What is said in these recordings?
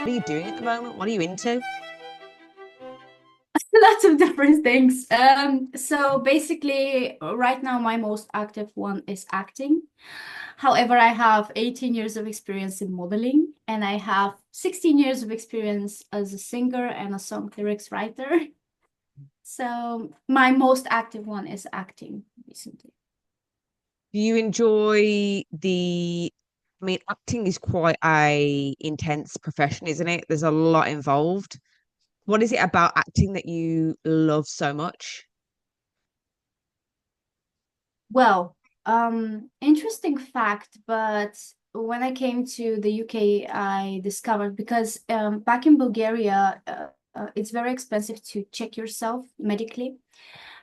What are you doing at the moment? What are you into? Lots of different things. So basically, right now, my most active one is acting. However, I have 18 years of experience in modeling, and I have 16 years of experience as a singer and a song lyrics writer. So my most active one is acting recently. Do you enjoy I mean, acting is quite a intense profession, isn't it? There's a lot involved. What is it about acting that you love so much? Well, interesting fact, but when I came to the UK, I discovered because back in Bulgaria, it's very expensive to check yourself medically.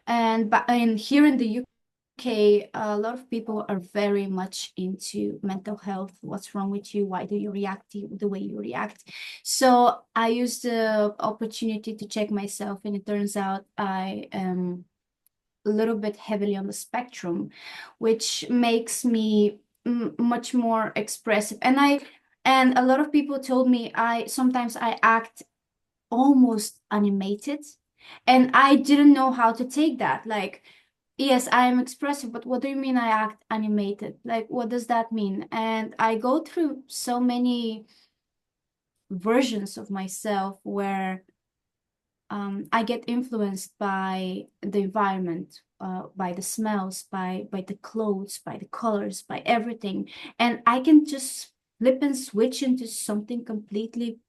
And here in the UK, a lot of people are very much into mental health. What's wrong with you? Why do you react the way you react? So I used the opportunity to check myself, and it turns out I am a little bit heavily on the spectrum, which makes me much more expressive. And a lot of people told me I sometimes I act almost animated, and I didn't know how to take that. Like, yes, I am expressive, but what do you mean I act animated? Like, what does that mean? And I go through so many versions of myself where I get influenced by the environment, by the smells, by the clothes, by the colors, by everything, and I can just flip and switch into something completely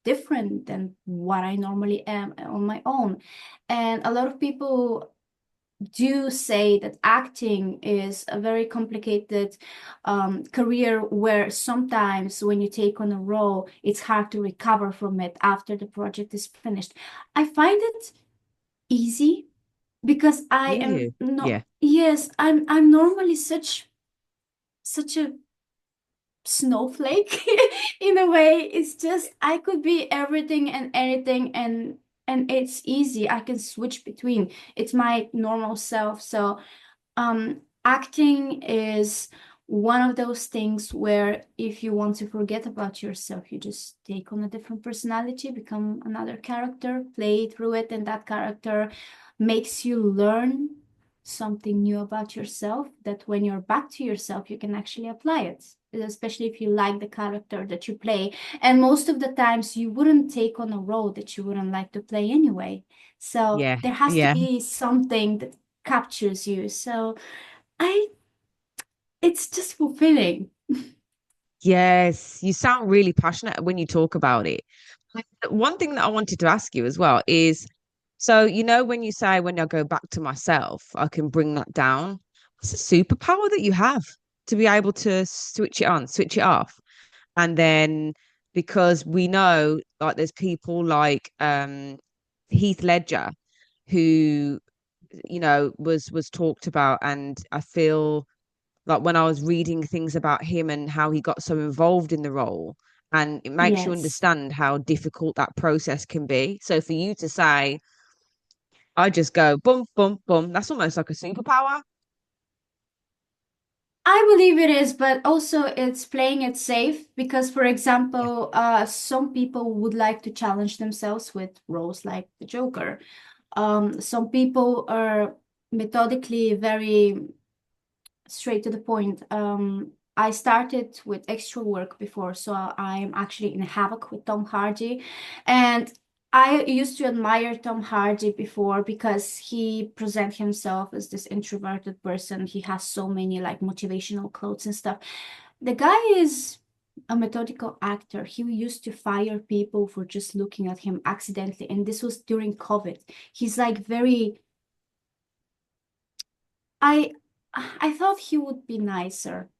different than what I normally am on my own. And a lot of people do say that acting is a very complicated career where sometimes when you take on a role, it's hard to recover from it after the project is finished. I find it easy because I Do am you? not, Yeah. yes, I'm normally such a snowflake in a way. It's just I could be everything and anything, and it's easy. I can switch between. It's my normal self. So acting is one of those things where if you want to forget about yourself, you just take on a different personality, become another character, play through it, and that character makes you learn something new about yourself that when you're back to yourself, you can actually apply it, especially if you like the character that you play. And most of the times, you wouldn't take on a role that you wouldn't like to play anyway. So Yeah. there has to Yeah. be something that captures you. So I, it's just fulfilling. Yes. You sound really passionate when you talk about it. One thing that I wanted to ask you as well is, so when you say when I go back to myself, I can bring that down. It's a superpower that you have to be able to switch it on, switch it off. And then because we know like there's people like Heath Ledger who was talked about, and I feel like when I was reading things about him and how he got so involved in the role, and it makes you Yes. understand how difficult that process can be. So for you to say, I just go boom, boom, boom, that's almost like a superpower. I believe it is, but also it's playing it safe because, for Yeah. example, some people would like to challenge themselves with roles like the Joker. Some people are methodically very straight to the point. I started with extra work before, so I'm actually in Havoc with Tom Hardy, and I used to admire Tom Hardy before because he present himself as this introverted person. He has so many like motivational quotes and stuff. The guy is a methodical actor. He used to fire people for just looking at him accidentally, and this was during COVID. He's like very I I thought he would be nicer.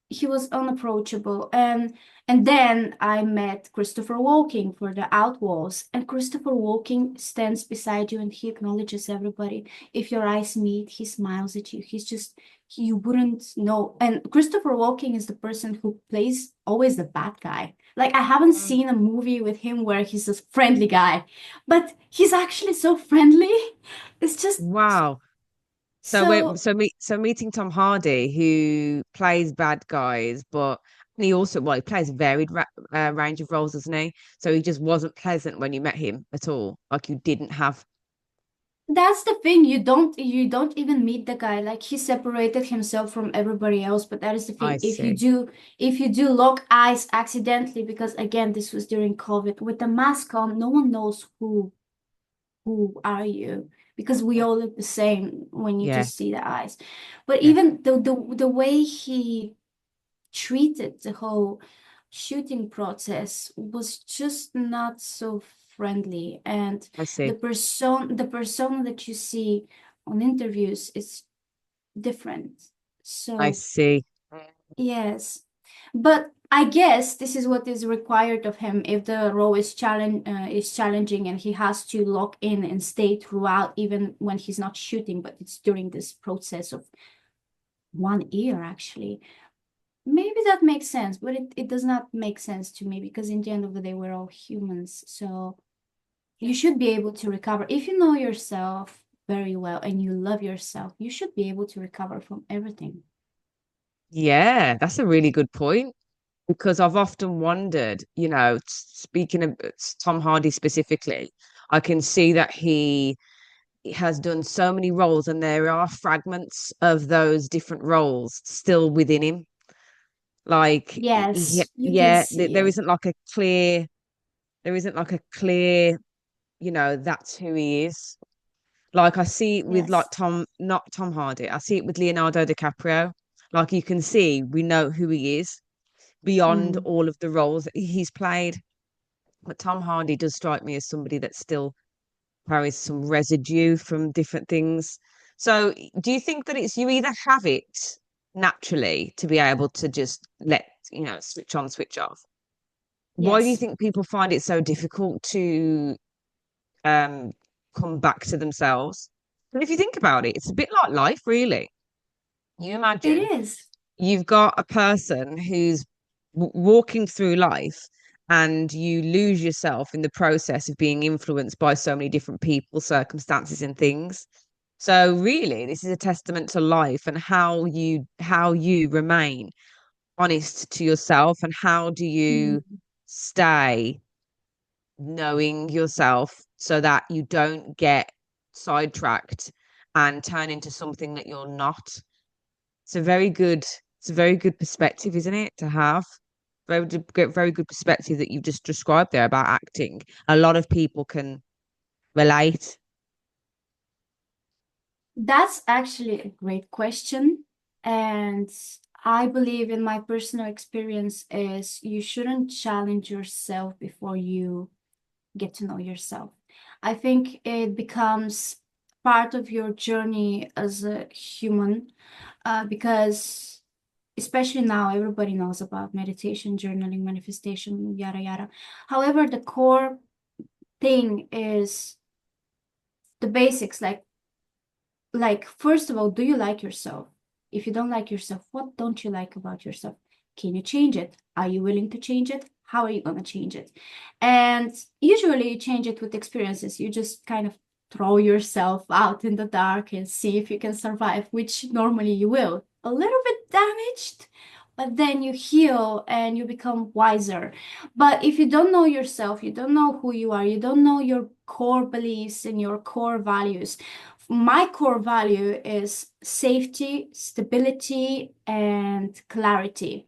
He was unapproachable, and then I met Christopher Walken for the Outlaws, and Christopher Walken stands beside you and he acknowledges everybody. If your eyes meet, he smiles at you. He's just you wouldn't know. And Christopher Walken is the person who plays always the bad guy. Like I haven't Mm. seen a movie with him where he's a friendly guy, but he's actually so friendly. It's just Wow. So so meeting Tom Hardy, who plays bad guys, but And he also, well, he plays a varied range of roles, doesn't he? So he just wasn't pleasant when you met him at all. Like you didn't have. That's the thing. You don't even meet the guy. Like he separated himself from everybody else. But that is the I thing. see. If you do lock eyes accidentally, because again, this was during COVID, with the mask on, no one knows who are you, because we all look the same when you Yeah, just see the eyes. But yeah, even the way he treated the whole shooting process was just not so friendly. And I see. the persona that you see on interviews is different. I So see. yes, but I guess this is what is required of him if the role is challenging and he has to lock in and stay throughout, even when he's not shooting, but it's during this process of 1 year actually. Maybe that makes sense, but it does not make sense to me, because in the end of the day, we're all humans. So you should be able to recover. If you know yourself very well and you love yourself, you should be able to recover from everything. Yeah, that's a really good point because I've often wondered, speaking of Tom Hardy specifically, I can see that he has done so many roles and there are fragments of those different roles still within him. Like, Yes, you can yeah, see there it. isn't like a clear, there isn't like a clear, that's who he is. Like I see it with like Yes. not Tom Hardy. I see it with Leonardo DiCaprio. Like you can see, we know who he is beyond Mm. all of the roles that he's played. But Tom Hardy does strike me as somebody that still carries some residue from different things. So, do you think that it's you either have it naturally to be able to just let, switch on, switch off? Why do you Yes, think people find it so difficult to um come back to themselves? And if you think about it, it's a bit like life, really. You it imagine is. you've got a person who's walking through life and you lose yourself in the process of being influenced by so many different people, circumstances, and things. So really, this is a testament to life and how you remain honest to yourself and how do you Mm. stay knowing yourself so that you don't get sidetracked and turn into something that you're not. It's a very good perspective, isn't it, to have? Very good perspective that you've just described there about acting. A lot of people can relate. That's actually a great question. And I believe in my personal experience is you shouldn't challenge yourself before you get to know yourself. I think it becomes part of your journey as a human, because especially now everybody knows about meditation, journaling, manifestation, yada yada. However, the core thing is the basics, like first of all, do you like yourself? If you don't like yourself, what don't you like about yourself? Can you change it? Are you willing to change it? How are you going to change it? And usually you change it with experiences. You just kind of throw yourself out in the dark and see if you can survive, which normally you will. A little bit damaged, but then you heal and you become wiser. But if you don't know yourself, you don't know who you are, you don't know your core beliefs and your core values. My core value is safety, stability, and clarity.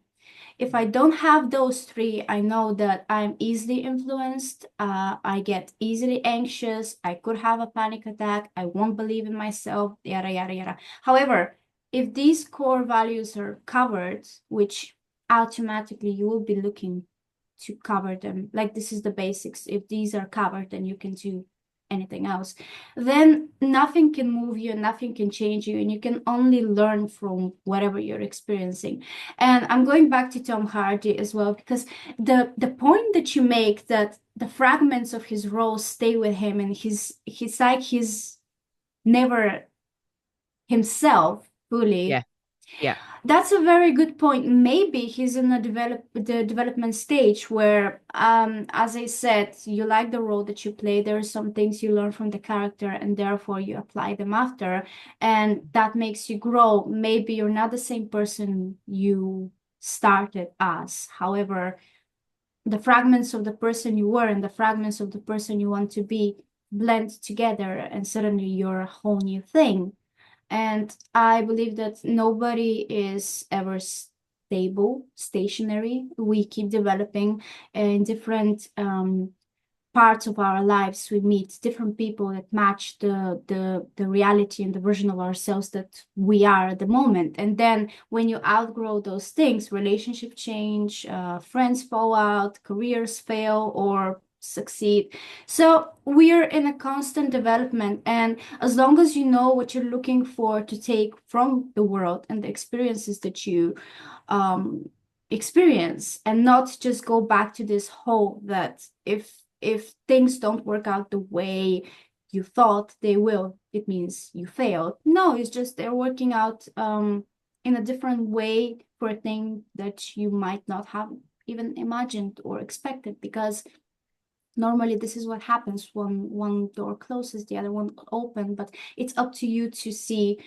If I don't have those three, I know that I'm easily influenced. I get easily anxious. I could have a panic attack. I won't believe in myself, yada, yada, yada. However, if these core values are covered, which automatically you will be looking to cover them, like this is the basics. If these are covered, then you can do anything else. Then nothing can move you, nothing can change you, and you can only learn from whatever you're experiencing. And I'm going back to Tom Hardy as well, because the point that you make, that the fragments of his role stay with him and he's like he's never himself Yeah, fully. yeah. That's a very good point. Maybe he's in the development stage where, as I said, you like the role that you play. There are some things you learn from the character, and therefore you apply them after, and that makes you grow. Maybe you're not the same person you started as. However, the fragments of the person you were and the fragments of the person you want to be blend together, and suddenly you're a whole new thing. And I believe that nobody is ever stable, stationary. We keep developing in different parts of our lives. We meet different people that match the reality and the version of ourselves that we are at the moment. And then when you outgrow those things, relationship change, friends fall out, careers fail or succeed. So we're in a constant development, and as long as you know what you're looking for to take from the world and the experiences that you um experience, and not just go back to this hole that if things don't work out the way you thought they will, it means you failed. No, it's just they're working out in a different way for a thing that you might not have even imagined or expected, because normally this is what happens when one door closes, the other one open, but it's up to you to see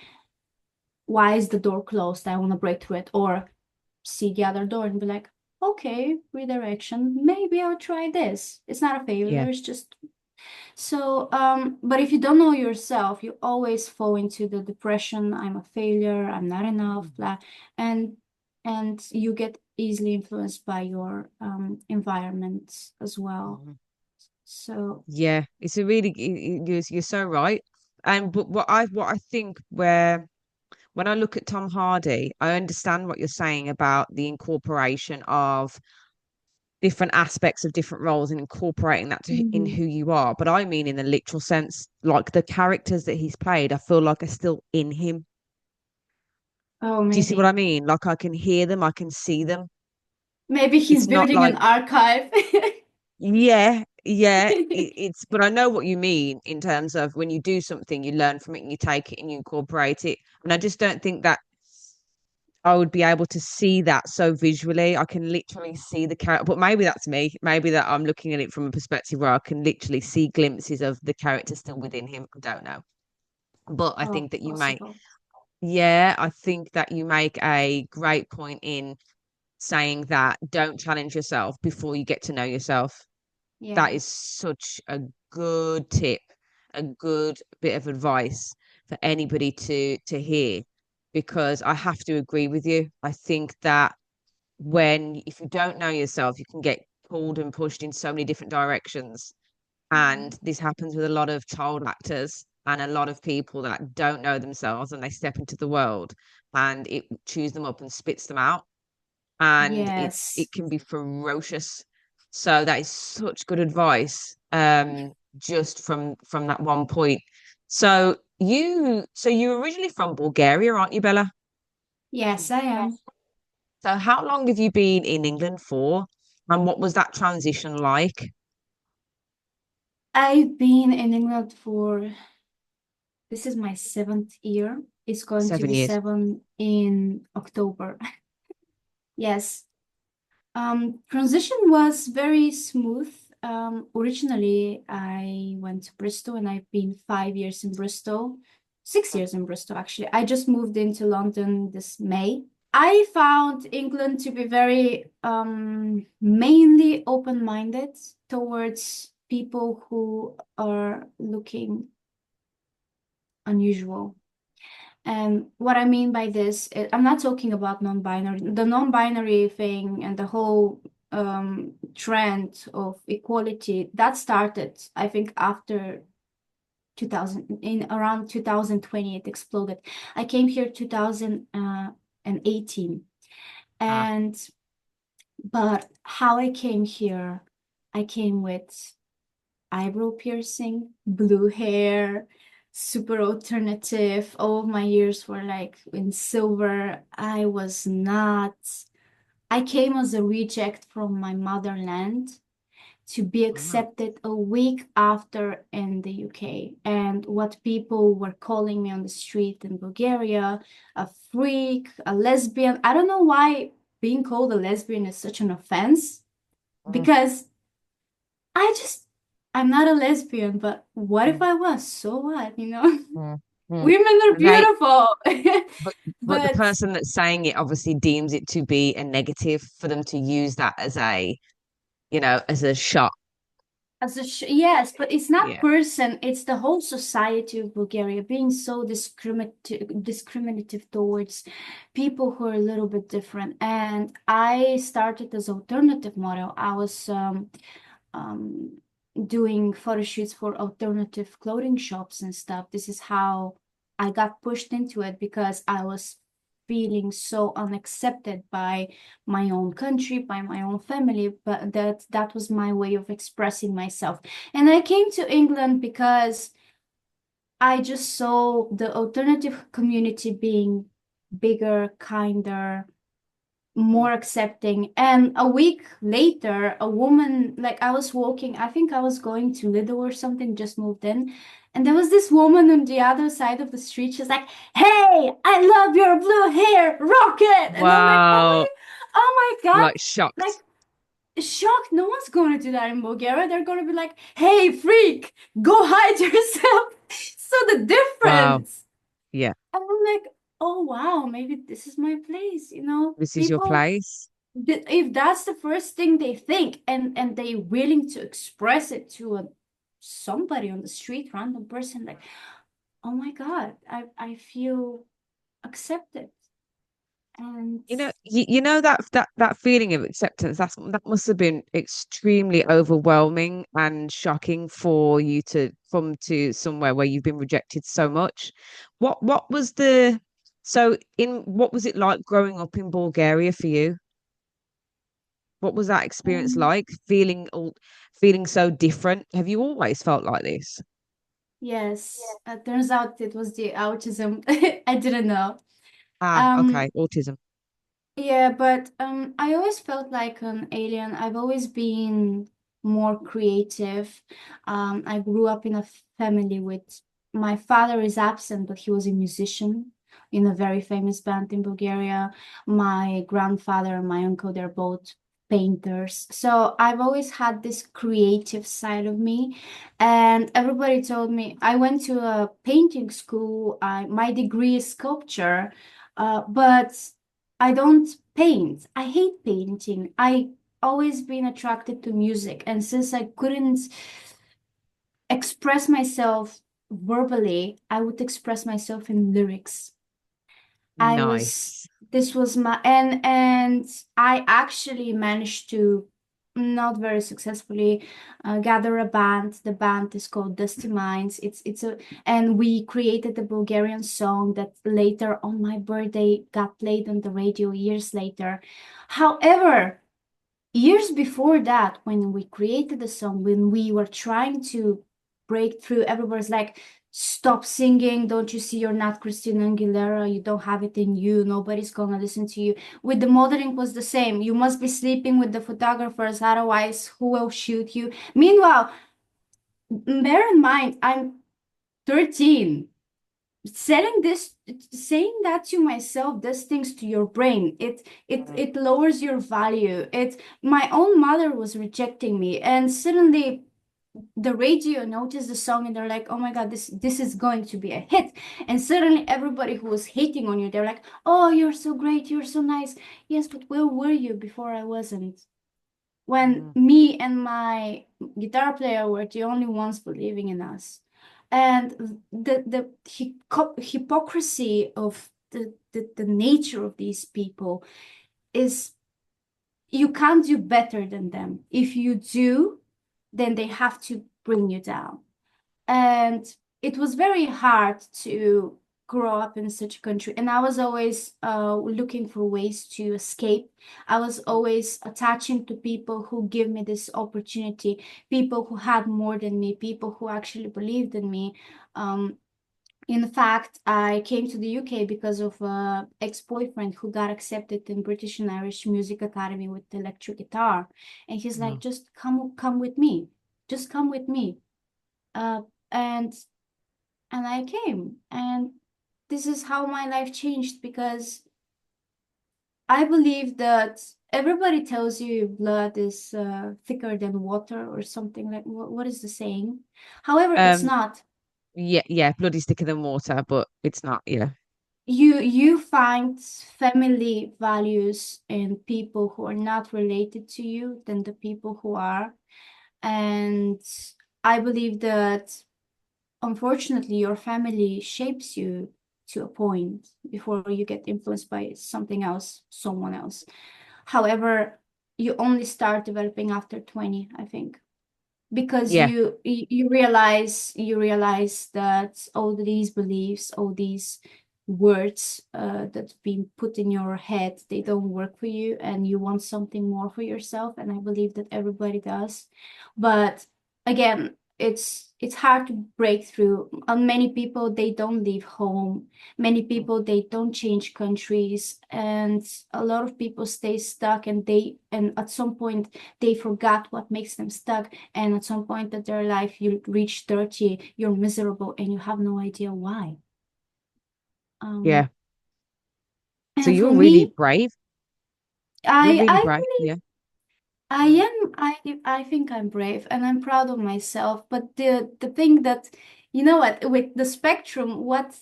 why is the door closed, I want to break through it, or see the other door and be like, okay, redirection, maybe I'll try this. It's not a Yeah. failure, it's just so but if you don't know yourself, you always fall into the depression, I'm a failure, I'm not enough, blah, and you get easily influenced by your environment as well. Mhm. So Yeah, it's a really you're so right. And but what I think where when I look at Tom Hardy, I understand what you're saying about the incorporation of different aspects of different roles and incorporating that in mhm. who you are. But I mean in the literal sense, like the characters that he's played, I feel like are still in him. Oh, Do you see what I maybe mean? Like I can hear them, I can see them. he's It's not building an like, archive. yeah, yeah, it's, but I know what you mean in terms of when you do something, you learn from it and you take it and you incorporate it. And I just don't think that I would be able to see that so visually. I can literally see the character, but maybe that's me. Maybe that I'm looking at it from a perspective where I can literally see glimpses of the character still within him. I don't know. But I Oh, think that you make, possible. yeah, I think that you make a great point in saying that don't challenge yourself before you get to know yourself. That Yeah. is such a good tip, a good bit of advice for anybody to hear, because I have to agree with you. I think that when if you don't know yourself, you can get pulled and pushed in so many different directions. And this happens with a lot of child actors and a lot of people that don't know themselves and they step into the world and it chews them up and spits them out. And it Yes. can be ferocious. So that is such good advice. Just from that one point. So you're originally from Bulgaria, aren't you, Bella? Yes, I am. So how long have you been in England for? And what was that transition like? I've been in England for this is my seventh year. It's going to be 7 years. seven in October. Yes. Transition was very smooth. Originally, I went to Bristol and I've been 5 years in Bristol, 6 years in Bristol, actually. I just moved into London this May. I found England to be very mainly open-minded towards people who are looking unusual. And what I mean by this, I'm not talking about non-binary. The non-binary thing and the whole trend of equality that started, I think, after 2000, in around 2020, it exploded. I came here 2018, Ah, and but how I came here, I came with eyebrow piercing, blue hair, super alternative. All of my years were like in silver. I came as a reject from my motherland to be wow. accepted a week after in the UK. And what people were calling me on the street in Bulgaria, a freak, a lesbian. I don't know why being called a lesbian is such an offense, Mm, because I just, I'm not a lesbian, but what if mm, I was? So what, you know? mm, mm. Women are And they, beautiful. But the But person that's saying it obviously deems it to be a negative for them to use that as a, as a shot. yes, but it's not Yeah. person, it's the whole society of Bulgaria being so discriminative towards people who are a little bit different. And I started as alternative model. I was um, doing photo shoots for alternative clothing shops and stuff. This is how I got pushed into it because I was feeling so unaccepted by my own country, by my own family, but that was my way of expressing myself. And I came to England because I just saw the alternative community being bigger, kinder, Mm. more accepting. And a week later, a woman, like I was walking, I think I was going to Lidl or something, just moved in. And there was this woman on the other side of the street. She's like, "Hey, I love your blue hair, rock it." And I'm like, Wow. oh my God. Like shocked. Like, shocked. No one's gonna do that in Bulgaria. They're gonna be like, "Hey, freak, go hide yourself." So the Wow. difference. Yeah. And I'm like, oh wow, maybe this is my place, you know? This is your People, place. if that's the first thing they think and they willing to express it to somebody on the street, random person, like, oh my God, I feel accepted. And that feeling of acceptance, that must have been extremely overwhelming and shocking for you to come to somewhere where you've been rejected so much. What was the so in what was it like growing up in Bulgaria for you? What was that experience um, like? Feeling so different? Have you always felt like this? yes, turns out it was the autism. I didn't know. Ah, Um, okay, autism. Yeah, but I always felt like an alien. I've always been more creative. I grew up in a family with my father is absent, but he was a musician in a very famous band in Bulgaria. My grandfather and my uncle, they're both painters. So I've always had this creative side of me. And everybody told me I went to a painting school. My degree is sculpture, but I don't paint. I hate painting. I always been attracted to music, and since I couldn't express myself verbally, I would express myself in lyrics. I was Nice. this was my and I actually managed to not very successfully gather a band. The band is called Dusty Minds. It's a and we created a Bulgarian song that later on my birthday got played on the radio years later. However, years before that, when we created the song, when we were trying to break through, everybody's like, "Stop singing. Don't you see you're not Christina Aguilera? You don't have it in you. Nobody's gonna listen to you." With the modeling was the same. You must be sleeping with the photographers, otherwise, who will shoot you? Meanwhile, bear in mind, I'm 13. Saying that to myself does things to your brain. It lowers your value. My own mother was rejecting me, and suddenly the radio noticed the song and they're like, "Oh my God, this is going to be a hit." And suddenly everybody who was hating on you, they're like, "Oh, you're so great, you're so nice." Yes, but where were you before I wasn't? When Mm, me and my guitar player were the only ones believing in us. And the hypocrisy of the nature of these people is you can't do better than them. If you do, then they have to bring you down. And it was very hard to grow up in such a country. And I was always looking for ways to escape. I was always attaching to people who give me this opportunity, people who had more than me, people who actually believed in me. Um, in fact, I came to the UK because of an ex-boyfriend who got accepted in British and Irish Music Academy with the electric guitar. And he's like, no. "Just come with me. Just come with me." Uh, and I came, and this is how my life changed because I believe that everybody tells you blood is thicker than water or something like what is the saying? However, it's Um, not. yeah, yeah, blood is thicker than water, but it's not, yeah. you find family values in people who are not related to you than the people who are. And I believe that unfortunately your family shapes you to a point before you get influenced by something else, someone else. However, you only start developing after 20, I think, because Yeah, you realize that all these beliefs, all these words that's been put in your head, they don't work for you, and you want something more for yourself. And I believe that everybody does. But again, it's hard to break through. Many people, they don't leave home. Many people, they don't change countries, and a lot of people stay stuck, and at some point they forgot what makes them stuck, and at some point of their life you reach 30, you're miserable and you have no idea why. yeah. um So and for you're really me, brave. You're i really i brave. believe Yeah. I am I think I'm brave and I'm proud of myself. But the thing that, you know what, with the spectrum, what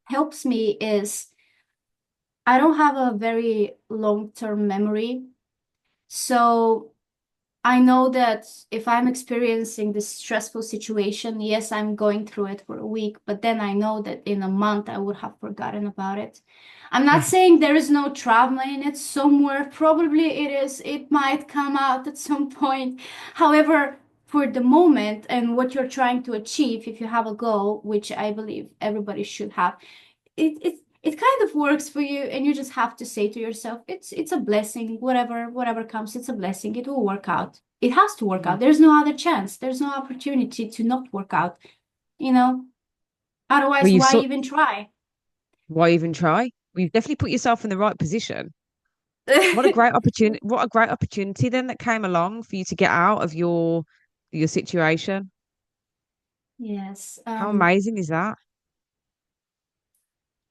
helps me is I don't have a very long-term memory. So I know that if I'm experiencing this stressful situation, yes, I'm going through it for a week, but then I know that in a month I would have forgotten about it. I'm not Yeah. saying there is no trauma in it somewhere. Probably it is. It might come out at some point. However, for the moment and what you're trying to achieve, if you have a goal, which I believe everybody should have, it kind of works for you, and you just have to say to yourself, it's a blessing. Whatever comes, it's a blessing. It will work out. It has to work Mhm. out. There's no other chance. There's no opportunity to not work out, you know? Well, Otherwise, you've why sort. even try? Why even try? Well, you've definitely put yourself in the right position. What a great opportunity! What a great opportunity then that came along for you to get out of your situation. Yes, How amazing is that?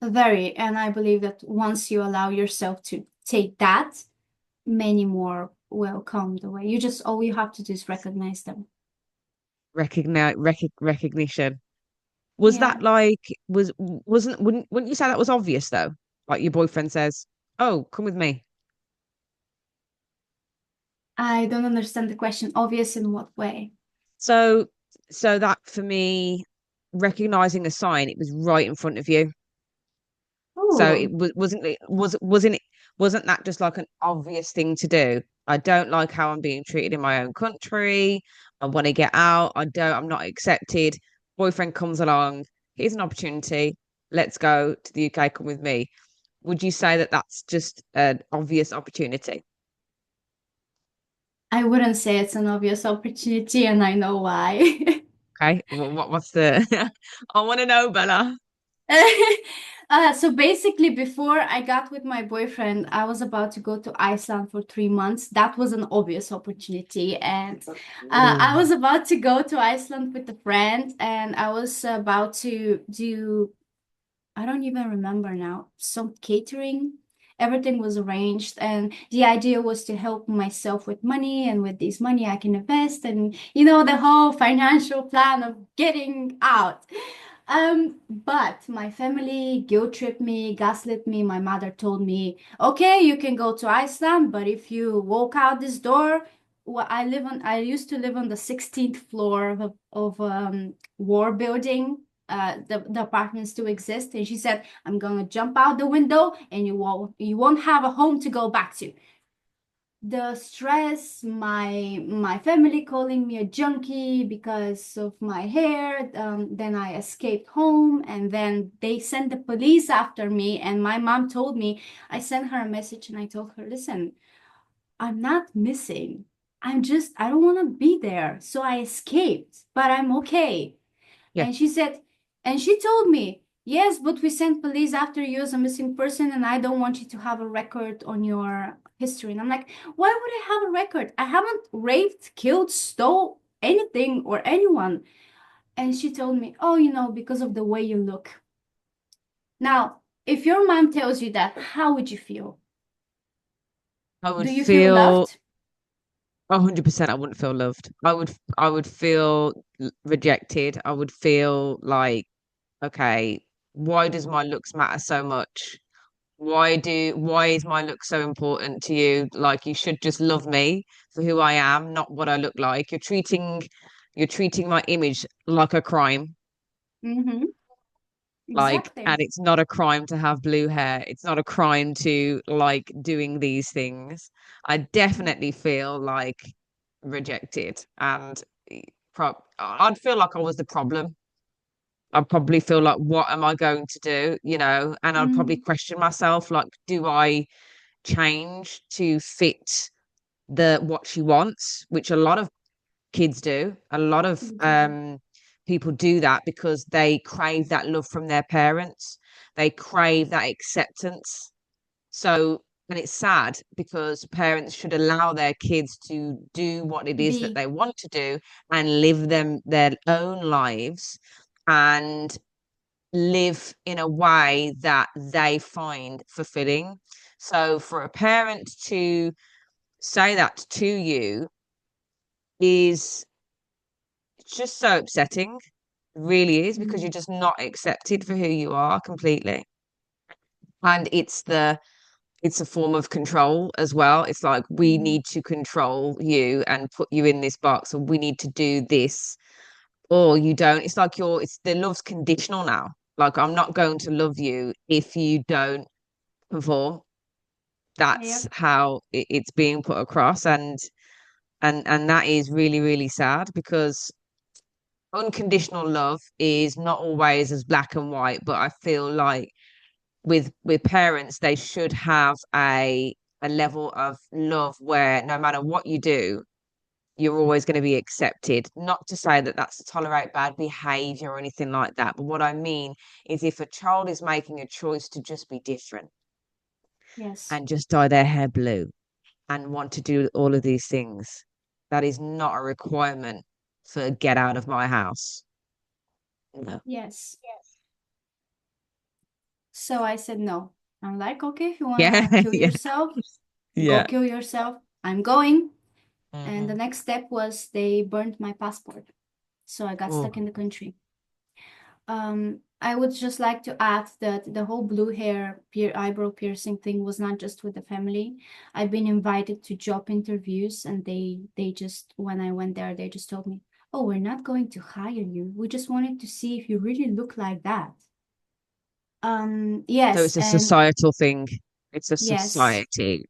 very. And I believe that once you allow yourself to take that, many more will come the way. All you have to do is recognize them. Recognition. Was Yeah. that like wasn't wouldn't you say that was obvious though? Like your boyfriend says, "Oh, come with me." I don't understand the question. Obvious in what way? So so that for me, recognizing a sign, it was right in front of you. So it Oh, was wasn't that just like an obvious thing to do? I don't like how I'm being treated in my own country. I want to get out. I'm not accepted. Boyfriend comes along. Here's an opportunity. Let's go to the UK. Come with me. Would you say that that's just an obvious opportunity? I wouldn't say it's an obvious opportunity, and I know why. Okay. What's the I want to know, Bella. So basically, before I got with my boyfriend, I was about to go to Iceland for 3 months. That was an obvious opportunity. And I Oh, was about to go to Iceland with a friend, and I was about to do, I don't even remember now, some catering. Everything was arranged, and the idea was to help myself with money, and with this money I can invest, and the whole financial plan of getting out. But my family guilt tripped me, gaslit me. My mother told me, "Okay, you can go to Iceland, but if you walk out this door," well, I used to live on the 16th floor of war building. The apartments still exist, and she said, "I'm gonna jump out the window, and you won't have a home to go back to." The stress, my family calling me a junkie because of my hair. Then I escaped home, and then they sent the police after me. And my mom told me, I sent her a message, and I told her, "Listen, I'm not missing. I don't want to be there. So I escaped, but I'm okay." yeah. And she said, and she told me, "Yes, but we sent police after you as a missing person, and I don't want you to have a record on your history." And I'm like, "Why would I have a record? I haven't raped, killed, stole anything or anyone." And she told me, "Oh, because of the way you look." Now, if your mom tells you that, how would you feel? I would Do you feel feel loved? 100%. I wouldn't feel loved. I would feel rejected. I would feel like, okay. Why does my looks matter so much? Why is my look so important to you? Like you should just love me for who I am, not what I look like. You're treating my image like a crime. Mm-hmm. Like, Exactly. and it's not a crime to have blue hair. It's not a crime to like doing these things. I definitely feel like rejected and I'd feel like I was the problem. I'd probably feel like, what am I going to do? And I'd probably Mm-hmm. question myself, like, do I change to fit the what she wants, which a lot of kids do. A lot of people do that because they crave that love from their parents. They crave that acceptance. So, and it's sad because parents should allow their kids to do what it is that Be. they want to do and live them their own lives and live in a way that they find fulfilling. So for a parent to say that to you is just so upsetting, really is, because Mm. you're just not accepted for who you are completely. And it's a form of control as well. It's like we Mm-hmm. need to control you and put you in this box, or we need to do this, or you don't. It's like it's the love's conditional now. Like I'm not going to love you if you don't perform. That's Yep. how it's being put across, and that is really, really sad because unconditional love is not always as black and white, but I feel like with parents they should have a level of love where no matter what you do you're always going to be accepted. Not to say that that's to tolerate bad behavior or anything like that, but what I mean is if a child is making a choice to just be different Yes. and just dye their hair blue and want to do all of these things, that is not a requirement for get out of my house. No. Yes. So I said no. I'm like, okay, if you Yeah. wanna kill Yeah. yourself, go Yeah. kill yourself. I'm going. And the Hmm. next step was they burned my passport. So I got stuck Oh, in the country. I would just like to add that the whole blue hair eyebrow piercing thing was not just with the family. I've been invited to job interviews, and they just when I went there, they just told me, "Oh, we're not going to hire you. We just wanted to see if you really look like that." so Yes, it's a and societal thing. It's a yes, society.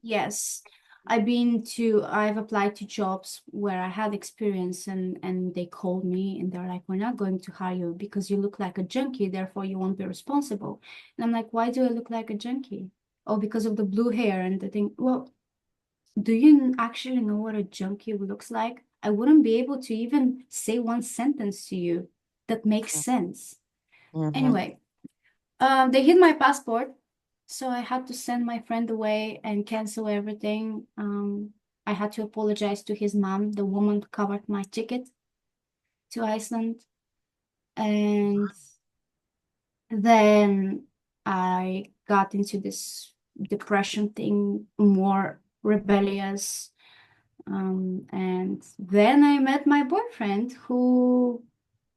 yes. I've applied to jobs where I had experience, and they called me and they're like, we're not going to hire you because you look like a junkie, therefore you won't be responsible. And I'm like, why do I look like a junkie? Oh, because of the blue hair and the thing. Well, do you actually know what a junkie looks like? I wouldn't be able to even say one sentence to you that makes sense. Mm-hmm. Anyway, they hid my passport, so I had to send my friend away and cancel everything. I had to apologize to his mom. The woman covered my ticket to Iceland, and then I got into this depression thing, more rebellious. And then I met my boyfriend who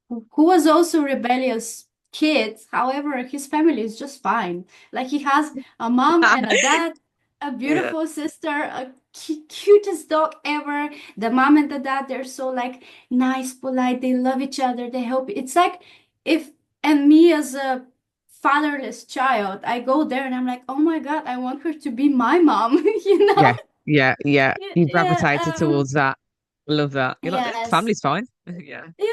was also rebellious kid. However, his family is just fine. Like he has a mom and a dad, a Yeah. beautiful sister, a cutest dog ever. The mom and the dad, they're so like nice, polite. They love each other. They help. It's like if and me as a fatherless child, I go there and I'm like, oh my God, I want her to be my mom, you Yeah. know? Yeah. Yeah. You Yeah, gravitated towards that. Love that. You're like, yes. family's fine. Yeah. Yeah.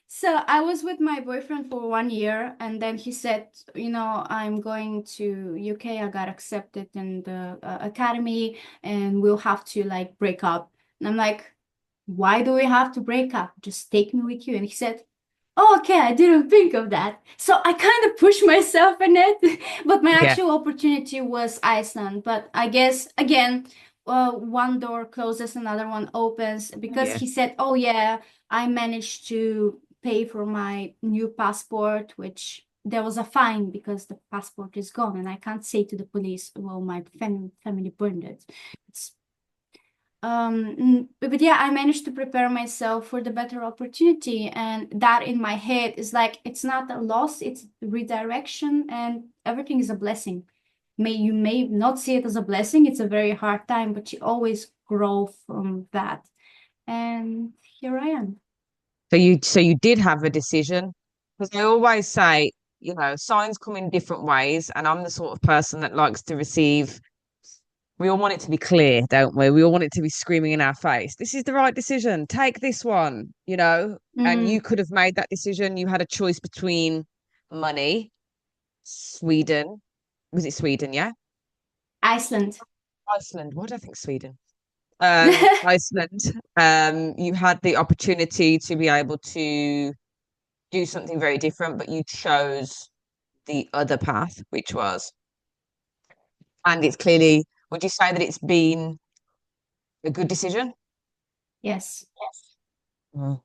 So I was with my boyfriend for 1 year, and then he said, I'm going to UK. I got accepted in the academy, and we'll have to like break up. And I'm like, why do we have to break up? Just take me with you. And he said, oh, okay, I didn't think of that. So I kind of pushed myself in it, but my Yeah. actual opportunity was Iceland. But I guess again, one door closes, another one opens because Yeah. he said, oh yeah, I managed to pay for my new passport, which there was a fine because the passport is gone, and I can't say to the police, well, my family burned it. It's But yeah, I managed to prepare myself for the better opportunity, and that in my head is like it's not a loss, it's redirection, and everything is a blessing. You may not see it as a blessing, it's a very hard time, but you always grow from that. And here I am. So you did have a decision. Because I always say, signs come in different ways, and I'm the sort of person that likes to receive. We all want it to be clear, don't we? We all want it to be screaming in our face. This is the right decision. Take this one. And you Mm, could have made that decision. You had a choice between money, Sweden. Was it Sweden? Yeah. Iceland. Iceland. Why do I think Sweden? Iceland. You had the opportunity to be able to do something very different, but you chose the other path, which was, and it's clearly, would you say that it's been a good decision? Yes. Mm,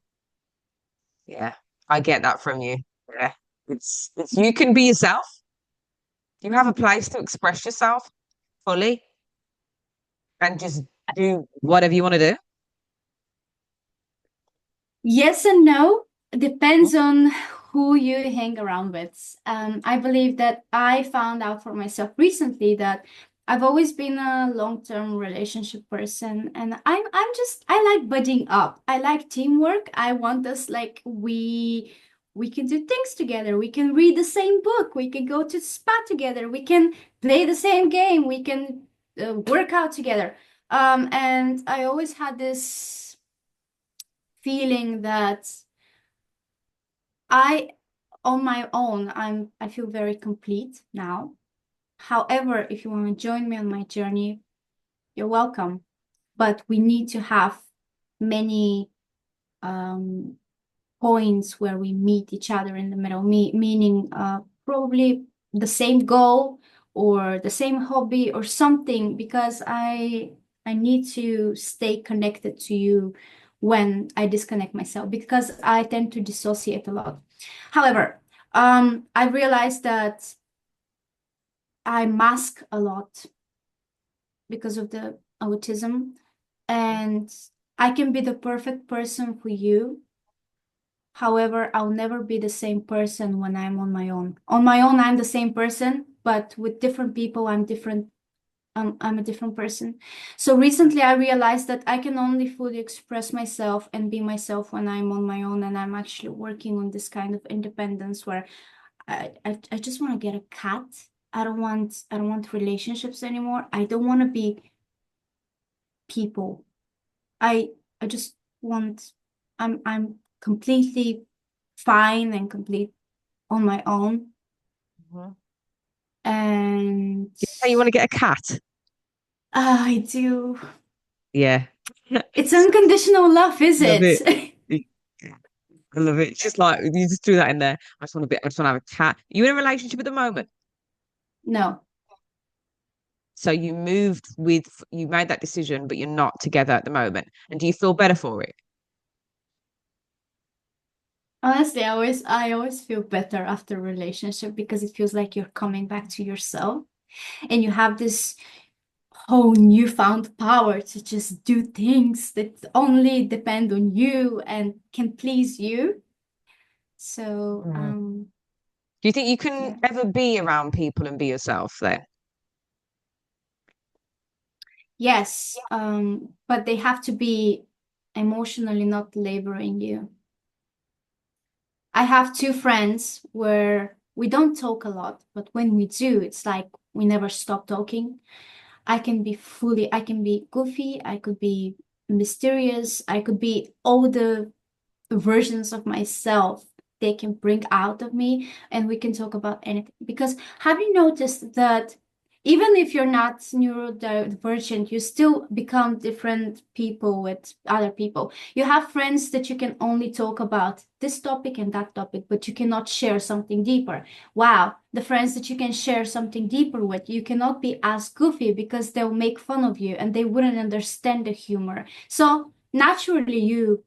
yeah, I get that from you. Yeah, it's you can be yourself. You have a place to express yourself fully and just do whatever you want to do. Yes and no. Depends on who you hang around with. I believe that I found out for myself recently that I've always been a long-term relationship person, and I like budding up. I like teamwork. I want us like we can do things together. We can read the same book. We can go to spa together. We can play the same game. We can work out together. And I always had this feeling that I, on my own, I feel very complete now. However, if you want to join me on my journey, you're welcome. But we need to have many um, points where we meet each other in the middle, meaning probably the same goal or the same hobby or something, because I need to stay connected to you when I disconnect myself because I tend to dissociate a lot. However, I realized that I mask a lot because of the autism, and I can be the perfect person for you. However, I'll never be the same person when I'm on my own. On my own, I'm the same person, but with different people, I'm different. I'm a different person. So recently, I realized that I can only fully express myself and be myself when I'm on my own, and I'm actually working on this kind of independence where I just want to get a cat. I don't want relationships anymore. I don't want to be people. I I just want I'm completely fine and complete on my own. Mhm. And Hey, you want to get a cat? I do. Yeah. It's unconditional love, is Love it. it? I love it. It's just like you just threw that in there. I just want to have a cat. Are you in a relationship at the moment? No. So you made that decision, but you're not together at the moment. And do you feel better for it? Honestly, I always feel better after a relationship because it feels like you're coming back to yourself and you have this whole newfound power to just do things that only depend on you and can please you. So, Mm. Do you think you can yeah. ever be around people and be yourself then? Yes, but they have to be emotionally not laboring you. I have two friends where we don't talk a lot, but when we do, it's like we never stop talking. I can be goofy, I could be mysterious, I could be all the versions of myself they can bring out of me, and we can talk about anything. Because have you noticed that even if you're not neurodivergent, you still become different people with other people. You have friends that you can only talk about this topic and that topic, but you cannot share something deeper. Wow, the friends that you can share something deeper with, you cannot be as goofy because they'll make fun of you and they wouldn't understand the humor. So naturally, you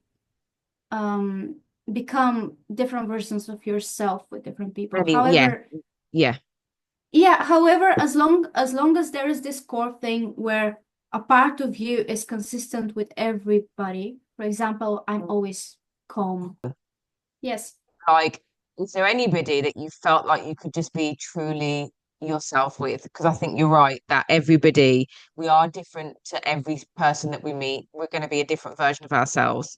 um become different versions of yourself with different people. I mean, yeah, However, yeah. yeah, however, as long as there is this core thing where a part of you is consistent with everybody. For example, I'm always calm. Yes. Like, is there anybody that you felt like you could just be truly yourself with? Because I think you're right that everybody, we are different to every person that we meet. We're going to be a different version of ourselves.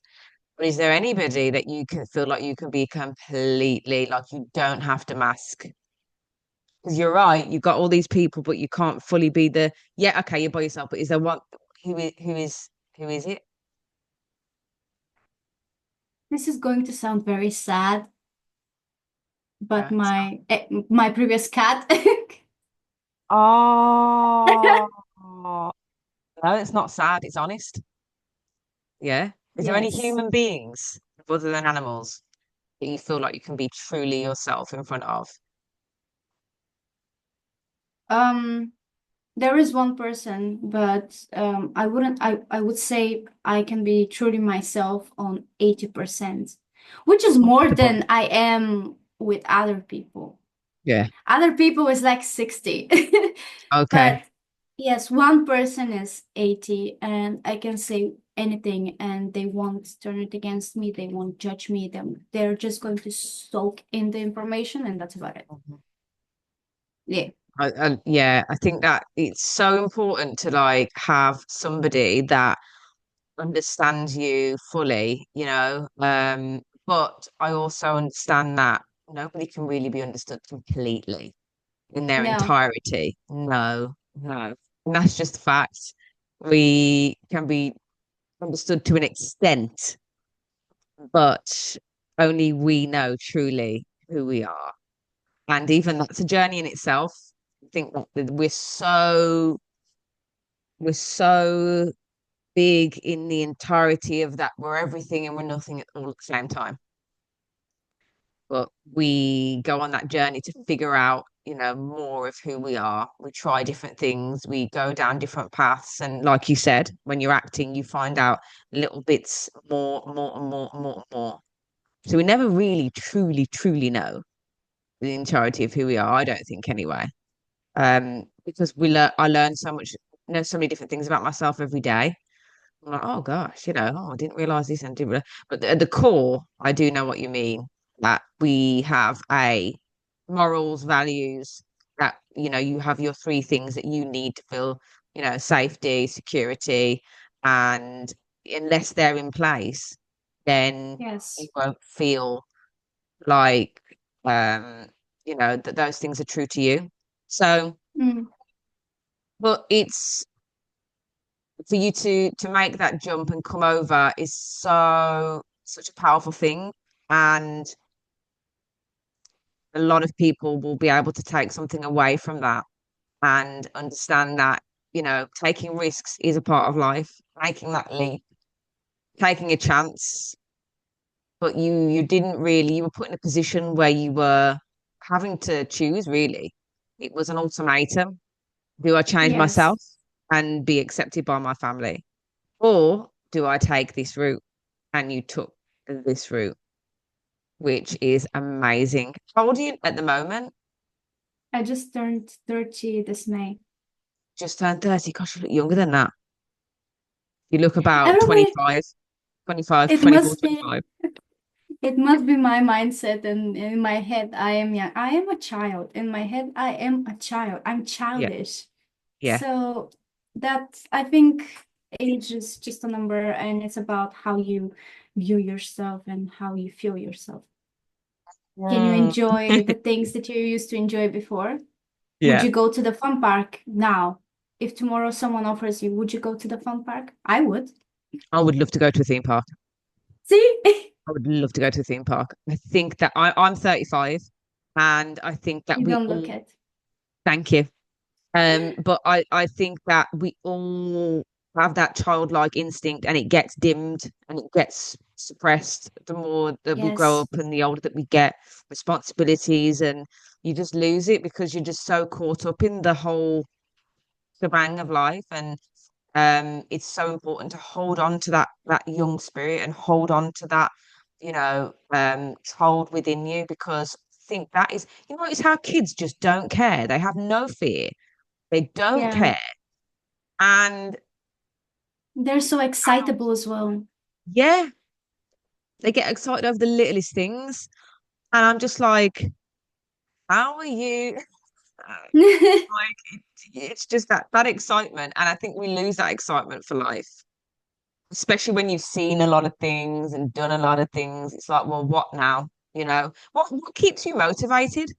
But is there anybody that you can feel like you can be completely, like you don't have to mask? Because you're right, you've got all these people, but you can't fully be the, yeah, okay, you're by yourself, but is there one, who is it? This is going to sound very sad, but Yeah, it's not. my previous cat. Oh, no, it's not sad, it's honest. Yeah. Is there any Yes. human beings other than animals that you feel like you can be truly yourself in front of? Um, there is one person, but I would say I can be truly myself on 80%, which is more Comfortable. than I am with other people. Yeah. Other people is like 60. Okay. But yes, one person is 80 and I can say anything and they won't turn it against me. They won't judge me. They're just going to soak in the information and that's about it. Mhm. Yeah. Yeah, I think that it's so important to like have somebody that understands you fully, you know. But I also understand that nobody can really be understood completely in their No. entirety. No, no. And that's just a fact. We can be understood to an extent, but only we know truly who we are. And even that's a journey in itself. I think that we're so big in the entirety of that. We're everything and we're nothing at all at the same time. But we go on that journey to figure out, more of who we are. We try different things, we go down different paths. And like you said, when you're acting, you find out little bits more, more, and more, and more, and more. So we never really, truly, truly know the entirety of who we are. I don't think anyway. Because I learn so much, know so many different things about myself every day. I'm like, oh gosh, I didn't realize this and didn't but at the core, I do know what you mean. That we have a morals, values, that you have your three things that you need to feel, safety, security, and unless they're in place, then you Yes. won't feel like um, that those things are true to you. So, Mm. but it's for you to make that jump and come over is such a powerful thing, and a lot of people will be able to take something away from that and understand that taking risks is a part of life, making that leap, taking a chance, but you didn't really, you were put in a position where you were having to choose, really. It was an ultimatum. Do I change Yes. myself and be accepted by my family, or do I take this route? And you took this route, which is amazing. How old are you at the moment? I just turned 30 this May. Just turned 30. Gosh, you look younger than that. You look about Everybody, 25, 25, it 24, must be 25. it must be my mindset and in my head I am young. I am a child. In my head I am a child. I'm Yeah, childish. yeah. So that I think age is just a number and it's about how you view yourself and how you feel yourself. Can you Mm. enjoy the things that you used to enjoy before? Would Yeah. you go to the fun park now? If tomorrow someone offers you, would you go to the fun park? I would. I would love to go to a theme park. See? I would love to go to a theme park. I think that I'm 35, and I think that You we don't look all, it. thank you. But I think that we all have that childlike instinct, and it gets dimmed and it gets suppressed the more that we grow Yes. up and the older that we get, responsibilities, and you just lose it because you're just so caught up in the whole shebang of life. And it's so important to hold on to that young spirit and hold on to that, child within you, because I think that is, it's how kids just don't care. They have no fear. They don't Yeah. care. And They're so excitable as well. Yeah, they get excited over the littlest things. And I'm just like, how are you? Like, it's just that excitement. And I think we lose that excitement for life, especially when you've seen a lot of things and done a lot of things. It's like, well, what now? What keeps you motivated?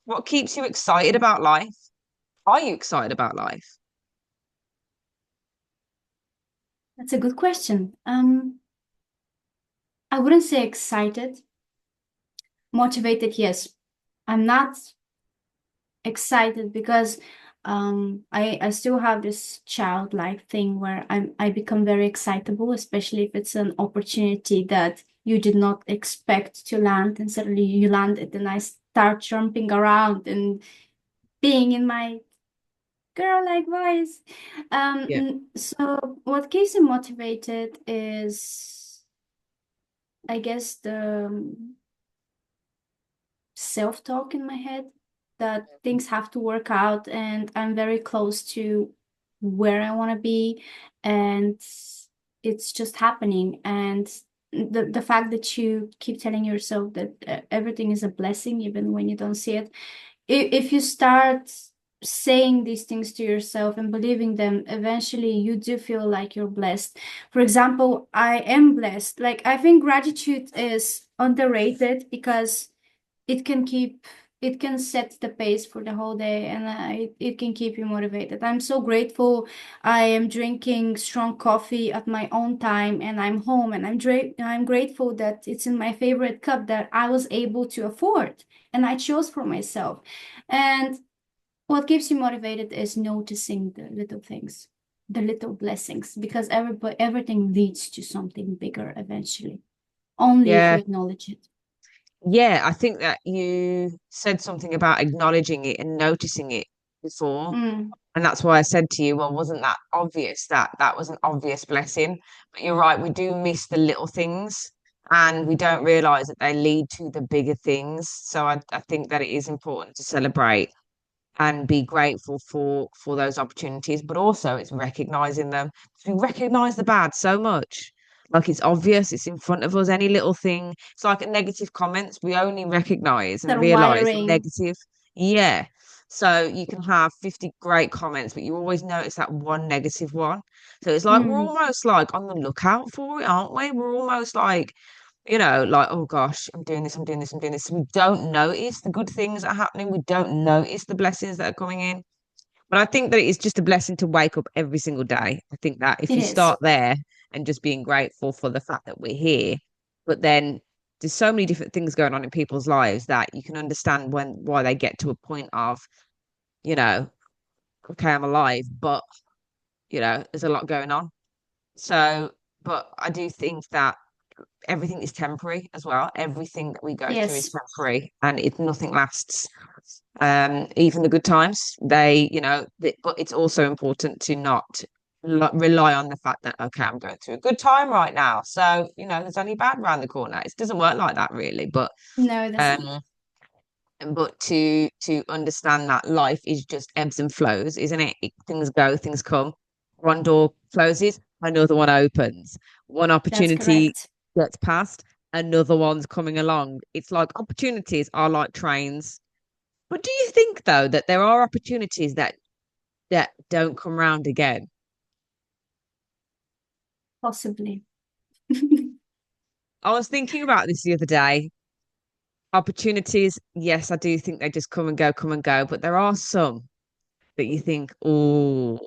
What keeps you excited about life? Are you excited about life? That's a good question. I wouldn't say excited. Motivated, yes. I'm not excited because I still have this childlike thing where I become very excitable, especially if it's an opportunity that you did not expect to land and suddenly you land it and I start jumping around and being in my girl-like voice. Yeah. So what keeps me motivated is, I guess, the self-talk in my head that things have to work out and I'm very close to where I want to be and it's just happening. And the fact that you keep telling yourself that everything is a blessing even when you don't see it, if you start saying these things to yourself and believing them, eventually you do feel like you're blessed. For example, I am blessed. Like, I think gratitude is underrated because it can keep it can set the pace for the whole day and it can keep you motivated. I'm so grateful. I am drinking strong coffee at my own time and I'm home and I'm grateful that it's in my favorite cup that I was able to afford and I chose for myself. And what keeps you motivated is noticing the little things, the little blessings, because everything leads to something bigger eventually, only if you Yeah. acknowledge it. Yeah, I think that you said something about acknowledging it and noticing it before. Mm, And that's why I said to you, well, wasn't that obvious that that was an obvious blessing? But you're right, we do miss the little things and we don't realize that they lead to the bigger things. So I think that it is important to celebrate and be grateful for those opportunities, but also it's recognizing them. We recognize the bad so much. Like it's obvious, it's in front of us, any little thing. It's like negative comments, we only recognize and that realize the wiring. negative. Yeah. So you can have 50 great comments, but you always notice that one negative one. So it's like we're Mm, almost like on the lookout for it, aren't we? We're almost like like, oh gosh, I'm doing this, I'm doing this, I'm doing this. We don't notice the good things that are happening. We don't notice the blessings that are coming in. But I think that it's just a blessing to wake up every single day. I think that if it you is. start there and just being grateful for the fact that we're here, but then there's so many different things going on in people's lives that you can understand why they get to a point of, you know, okay, I'm alive, but there's a lot going on. So, but I do think that everything is temporary as well. Everything that we go through is Yes. temporary and nothing lasts. Even the good times, but it's also important to not rely on the fact that, okay, I'm going through a good time right now. So, there's only bad around the corner. It doesn't work like that really, No, it doesn't. um, but to understand that life is just ebbs and flows, isn't it? Things go, things come. One door closes, another one opens. One That's opportunity correct. gets past, another one's coming along. It's like opportunities are like trains. But do you think though that there are opportunities that don't come round again? Possibly. I was thinking about this the other day. Opportunities, yes, I do think they just come and go, but there are some that you think, oh,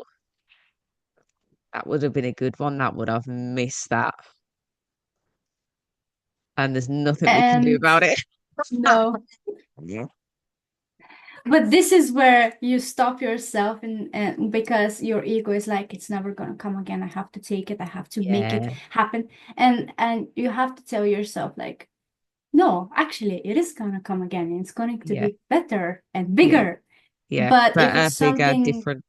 that would have been a good one. That would have missed that. And there's nothing we can do And about it. no, Yeah. but this is where you stop yourself and because your ego is like, it's never gonna come again. I have to take it. I have to make it Yeah. happen. And you have to tell yourself like, no, actually, it is gonna come again. And it's going to Yeah. be better and Yeah. bigger. Yeah. But Better, bigger, different.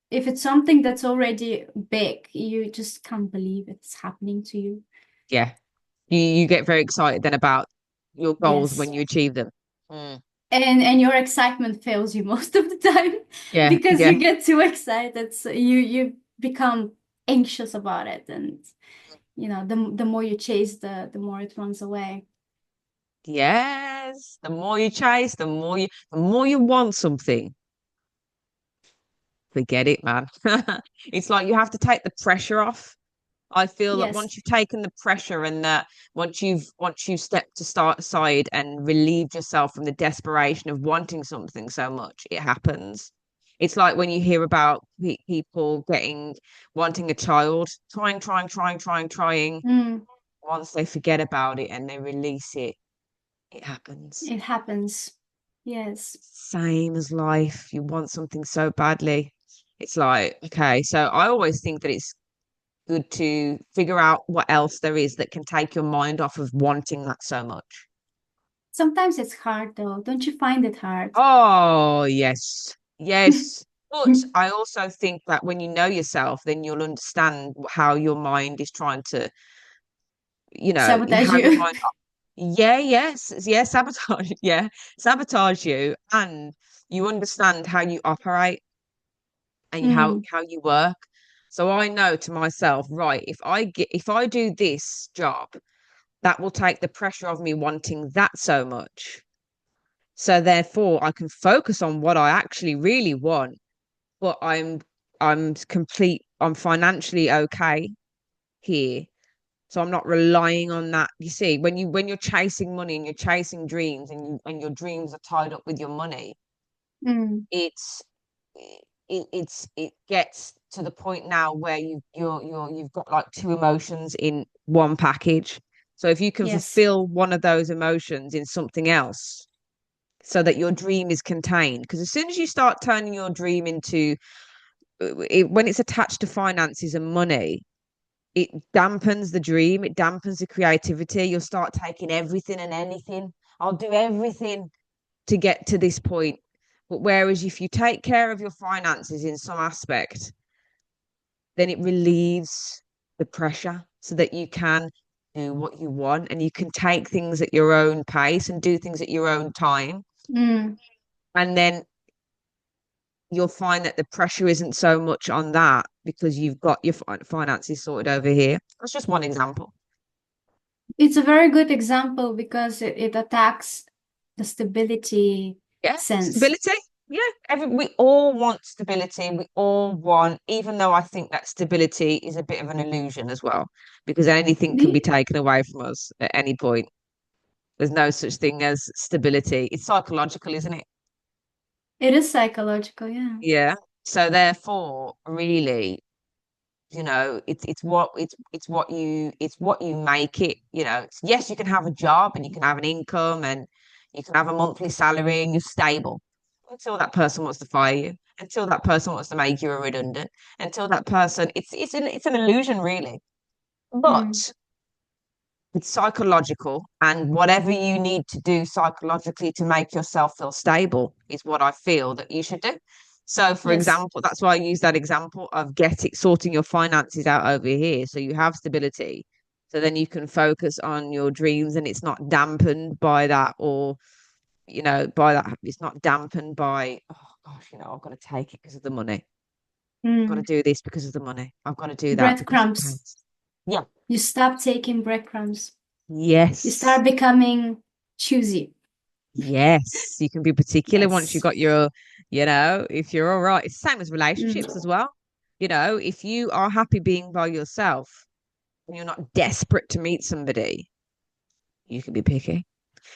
if it's something that's already big, you just can't believe it's happening to you. Yeah. You get very excited then about your goals when Yes. you achieve them. Mm. And your excitement fails you most of the time Yeah. because Yeah. you get too excited. So you become anxious about it, and the more you chase, the more it runs away. Yes. The more you chase, the more you want something. Forget it, man. It's like you have to take the pressure off. I feel that Yes. once you've taken the pressure and that once you step to start aside and relieved yourself from the desperation of wanting something so much, it happens. It's like when you hear about people wanting a child, trying. Mm, Once they forget about it and they release it, it happens. it happens. Yes. Same as life. You want something so badly. It's like, okay, so I always think that it's good to figure out what else there is that can take your mind off of wanting that so much. Sometimes it's hard though. Don't you find it hard? Oh, yes. Yes. But I also think that when you know yourself, then you'll understand how your mind is trying to, Sabotage how your you. mind, yeah, yes, yeah, sabotage, yeah, sabotage you, and you understand how you operate and how Mm, how you work. So I know to myself, right, if I do this job, that will take the pressure of me wanting that so much. So therefore, I can focus on what I actually really want, but I'm financially okay here. So I'm not relying on that. You see, when you're chasing money and you're chasing dreams and your dreams are tied up with your money, mm, it's it gets to the point now where you've got like two emotions in one package. So if you can yes. fulfill one of those emotions in something else so that your dream is contained, because as soon as you start turning your dream into when it's attached to finances and money, it dampens the dream, it dampens the creativity. You'll start taking everything and anything. I'll do everything to get to this point. But whereas if you take care of your finances in some aspect, then it relieves the pressure so that you can do what you want and you can take things at your own pace and do things at your own time. Mm, And then you'll find that the pressure isn't so much on that because you've got your finances sorted over here. That's just one example. it's a very good example because it attacks the stability Yeah, sense. stability. Yeah, we all want stability. We all want, even though I think that stability is a bit of an illusion as well, because anything can be The- taken away from us at any point. There's no such thing as stability. It's psychological, isn't it? It is psychological, yeah. Yeah. So therefore, really, it's what you make it. Yes, you can have a job and you can have an income and you can have a monthly salary and you're stable until that person wants to fire you, until that person wants to make you a redundant, until that person. It's an illusion, really. Mm, But it's psychological, and whatever you need to do psychologically to make yourself feel stable is what I feel that you should do. So, for yes. example, that's why I use that example of sorting your finances out over here so you have stability. So then you can focus on your dreams and it's not dampened by that, or, by that, it's not dampened by, oh gosh, I've got to take it because of the money. I've got to Mm. do this because of the money. I've got to do that because it Breadcrumbs. counts. Yeah. You stop taking breadcrumbs. You Yes. start becoming choosy. Yes, you can be particular once you Yes. got if you're all right. It's the same as relationships Mm. as well. If you are happy being by yourself and you're not desperate to meet somebody, you can be picky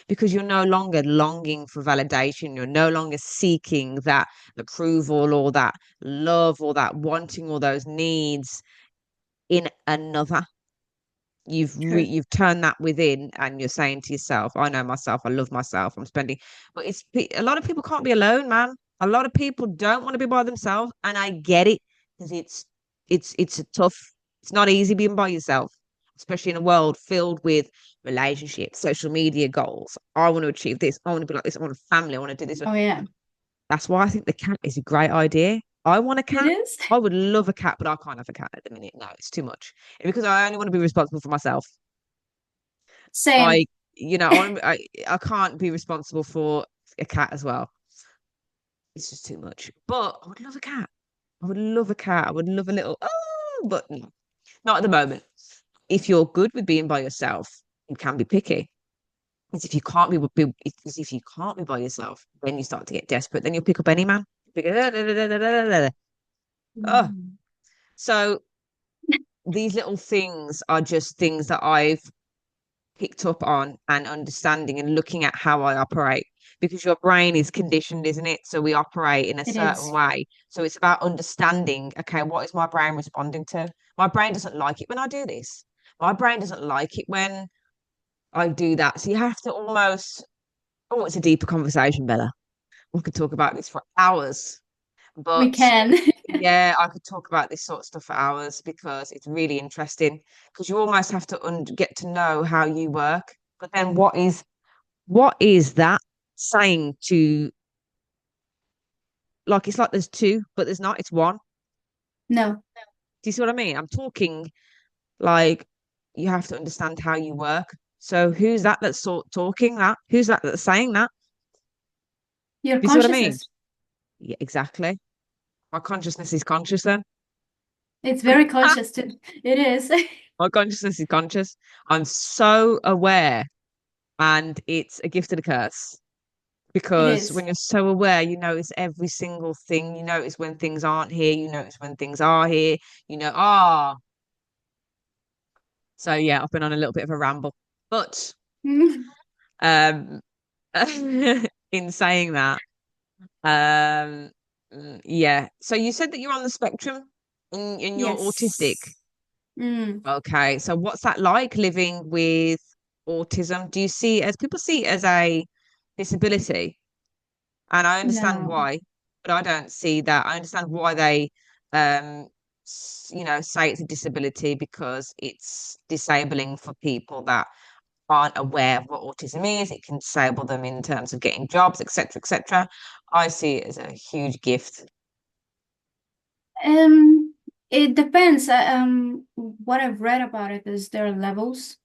because you're no longer longing for validation. You're no longer seeking that approval or that love or that wanting all those needs in another. True. You've turned that within and you're saying to yourself, I know myself, I love myself, I'm spending. But it's a lot of people can't be alone, man. A lot of people don't want to be by themselves, and I get it because it's a tough, it's not easy being by yourself, especially in a world filled with relationships, social media goals. I want to achieve this, I want to be like this, I want a family, I want to do this. Oh yeah. That's why I think the cat is a great idea. I want a It cat. is. I would love a cat, but I can't have a cat at the minute. No, it's too much. Because I only want to be responsible for myself. Same. Like, I can't be responsible for a cat as well. It's just too much. But I would love a cat. I would love a cat. I would love a little, oh, but no, not at the moment. If you're good with being by yourself, you can be picky. It's if you can't it's if you can't be by yourself, then you start to get desperate. Then you'll pick up any man. Oh, Mm. so these little things are just things that I've picked up on and understanding and looking at how I operate because your brain is conditioned, isn't it? So we operate in a It certain is. way. So it's about understanding, okay, what is my brain responding to? My brain doesn't like it when I do this. My brain doesn't like it when I do that. So you have to almost, oh, it's a deeper conversation, Bella. We could talk about this for hours, We but can. yeah, I could talk about this sort of stuff for hours because it's really interesting because you almost have to get to know how you work. But then what is that saying to like it's like there's two, but there's not, it's one. No, Do you see what I mean? I'm talking like you have to understand how you work. So who's that that's talking that? Who's that that's saying that? your Do you see what I mean? consciousness. Yeah, exactly. My consciousness is conscious then. It's very conscious too. It is. My consciousness is conscious. I'm so aware and it's a gift and a curse It because is. when you're so aware, you notice every single thing. You notice when things aren't here. You notice when things are here. You know, so yeah, I've been on a little bit of a ramble, but um, in saying that, um, yeah. So you said that you're on the spectrum and you're autistic. Yes. Mm, Okay, so what's that like living with autism? Do you see it as people see it as a disability? And I understand no. why, but I don't see that. I understand why they, say it's a disability because it's disabling for people that aren't aware of what autism is. It can disable them in terms of getting jobs, etc., etc. I see it as a huge gift. Um, it depends. What I've read about it is there are levels.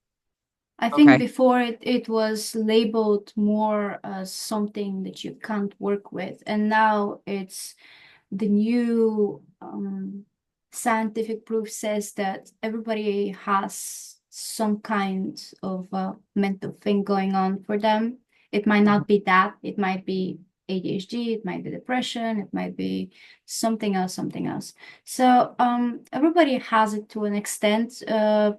I think Okay. before it was labeled more as something that you can't work with, and now it's the new scientific proof says that everybody has some kind of mental thing going on for them. It might Mhm. not be that, it might be ADHD, it might be depression, it might be something else, something else. So everybody has it to an extent.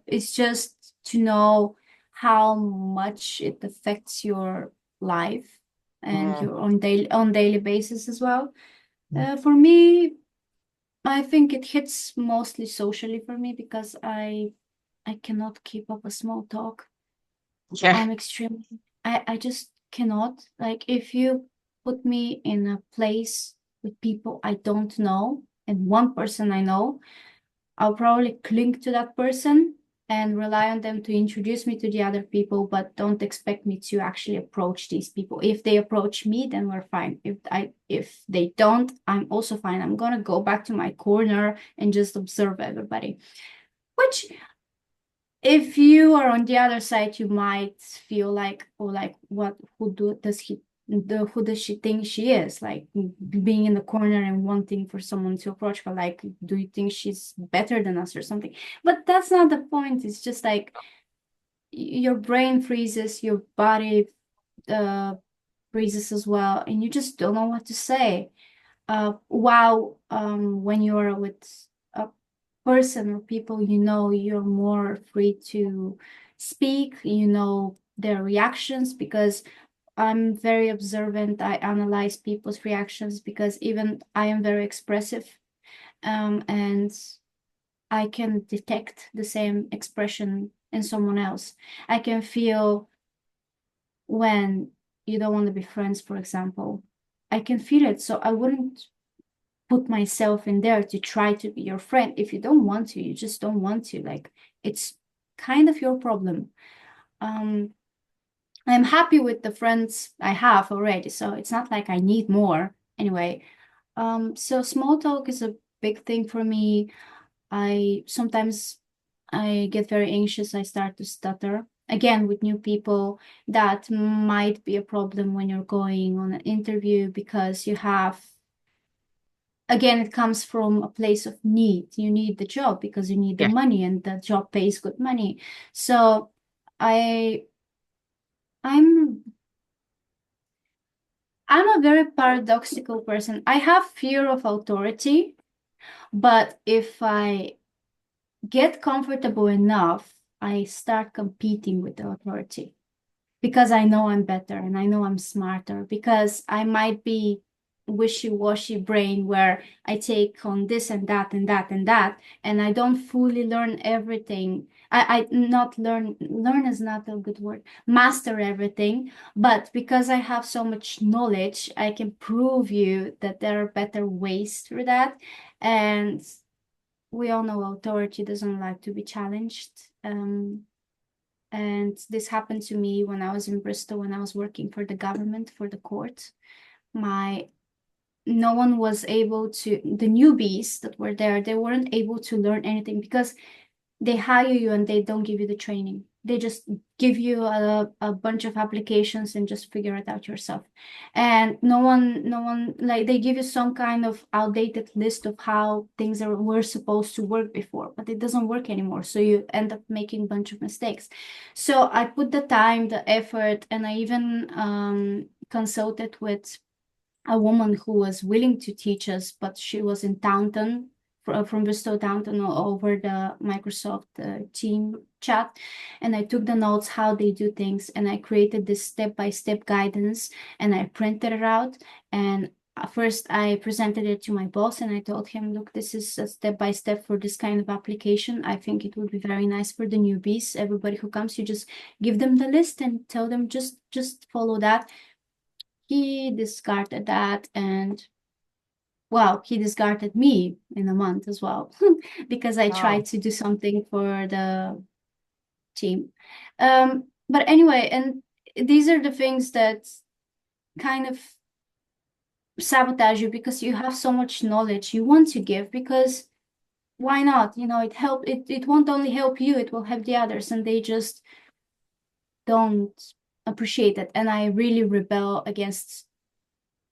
It's just to know how much it affects your life and Mm. your on daily basis as well. For me, I think it hits mostly socially for me because I cannot keep up a small talk. Yeah. I'm extremely I just cannot. Like if you put me in a place with people I don't know and one person I know, I'll probably cling to that person and rely on them to introduce me to the other people, but don't expect me to actually approach these people. If they approach me, then we're fine. If they don't, I'm also fine. I'm gonna go back to my corner and just observe everybody. Which if you are on the other side, you might feel like, oh, like what who does she think she is? Like being in the corner and wanting for someone to approach her, like, do you think she's better than us or something? But that's not the point. It's just like your brain freezes, your body uh freezes as well, and you just don't know what to say. While when you're with a person or people you know, you're more free to speak, you know their reactions, because I'm very observant. I analyze people's reactions because even I am very expressive, and I can detect the same expression in someone else. I can feel when you don't want to be friends, for example. I can feel it, so I wouldn't put myself in there to try to be your friend. If you don't want to, you just don't want to. Like it's kind of your problem. Um, I'm happy with the friends I have already, so it's not like I need more. Anyway, so small talk is a big thing for me. I sometimes I get very anxious. I start to stutter. Again, with new people, that might be a problem when you're going on an interview because you have again, it comes from a place of need. You need the job because you need the Yeah. money, and the job pays good money. So I I'm I'm a very paradoxical person. I have fear of authority, but if I get comfortable enough, I start competing with the authority because I know I'm better and I know I'm smarter, because I might be wishy-washy brain where I take on this and that and that and that, and I don't fully learn everything. I not learn is not a good word, master everything, but because I have so much knowledge, I can prove you that there are better ways through that. And we all know authority doesn't like to be challenged. And this happened to me when I was in Bristol, when I was working for the government, for the court. My No one was able to, the newbies that were there, they weren't able to learn anything because they hire you and they don't give you the training. They just give you a bunch of applications and just figure it out yourself. And no one, like, they give you some kind of outdated list of how things were supposed to work before, but it doesn't work anymore. So you end up making a bunch of mistakes. So I put the time, the effort, and I even consulted with a woman who was willing to teach us, but she was in Downton, from Bristol Downton, over the Microsoft team chat. And I took the notes how they do things, and I created this step-by-step guidance, and I printed it out. And first I presented it to my boss, and I told him, look, this is a step-by-step for this kind of application. I think it would be very nice for the newbies. Everybody who comes, you just give them the list and tell them just follow that. He discarded that, and well, he discarded me in a month as well because I Oh. tried to do something for the team. But anyway, and these are the things that kind of sabotage you because you have so much knowledge you want to give, because why not? It won't only help you, it will help the others, and they just don't appreciate it. And I really rebel against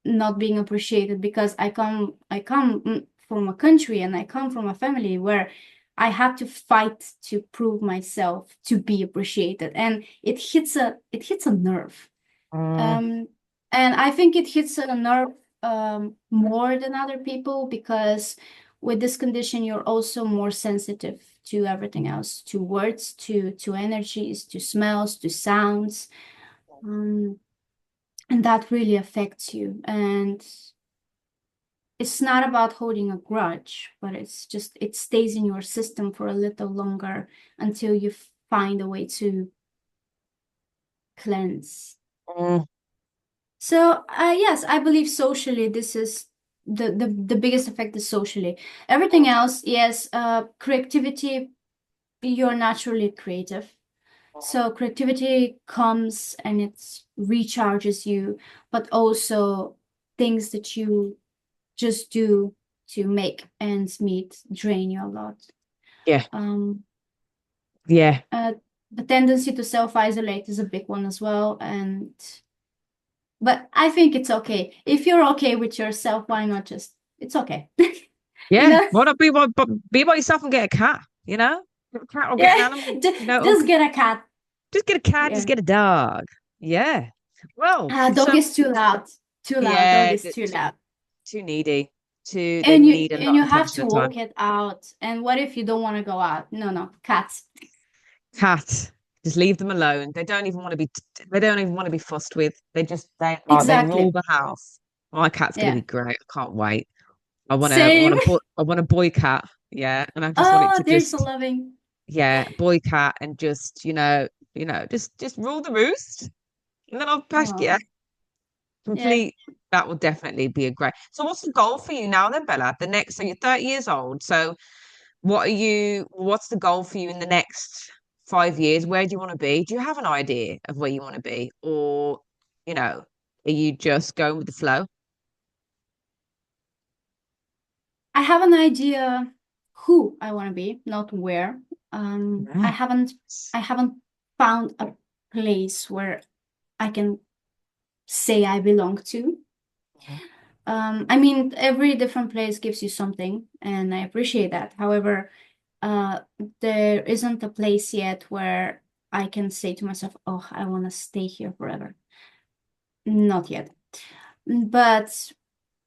not being appreciated because I come from a country, and I come from a family where I had to fight to prove myself to be appreciated, and it hits a nerve. Mm, um and I think it hits a nerve more than other people, because with this condition you're also more sensitive to everything else, to words, to energies, to smells, to sounds. um and that really affects you. And it's not about holding a grudge, but it's just it stays in your system for a little longer until you find a way to cleanse. mm, So yes, I believe socially this is the biggest effect is socially. Everything else, yes, creativity, you're naturally creative. So creativity comes and it recharges you, but also things that you just do to make ends meet drain you a lot. yeah. Um, Yeah. uh, the tendency to self-isolate is a big one as well. But I think it's okay. If you're okay with yourself, why not just, it's okay. You Yeah. know? Why not be by yourself and get a cat, you know? Get a cat or get an Yeah. animal, or Just get a cat. just get a cat, just Yeah. get a dog. Yeah. Well, Dog so is too loud. Too loud. Dog yeah, is too loud. too needy. They And you need a and lot you of have attention to at the time. walk it out. And what if you don't want to go out? No, no, cats. Cat, just leave them alone. They don't even want to be fussed with. They rule Exactly. the house. My cat's gonna Yeah. be great. I can't wait. Same. I want a boy cat. Yeah. And I just want it Oh, to they're so just, loving. yeah, boy cat and just, just rule the roost. And then I'll pass, yeah, Oh, yeah. complete. That will definitely be a great. So what's the goal for you now then, Bella? So you're 30 years old. So what's the goal for you in the next 5 years? Where do you want to be? Do you have an idea of where you want to be? Or, are you just going with the flow? I have an idea who I want to be, not where. I Yeah. haven't I haven't found a place where I can say I belong to. I mean, every different place gives you something, and I appreciate that. However, uh, there isn't a place yet where I can say to myself, "Oh, I want to stay here forever." Not yet. But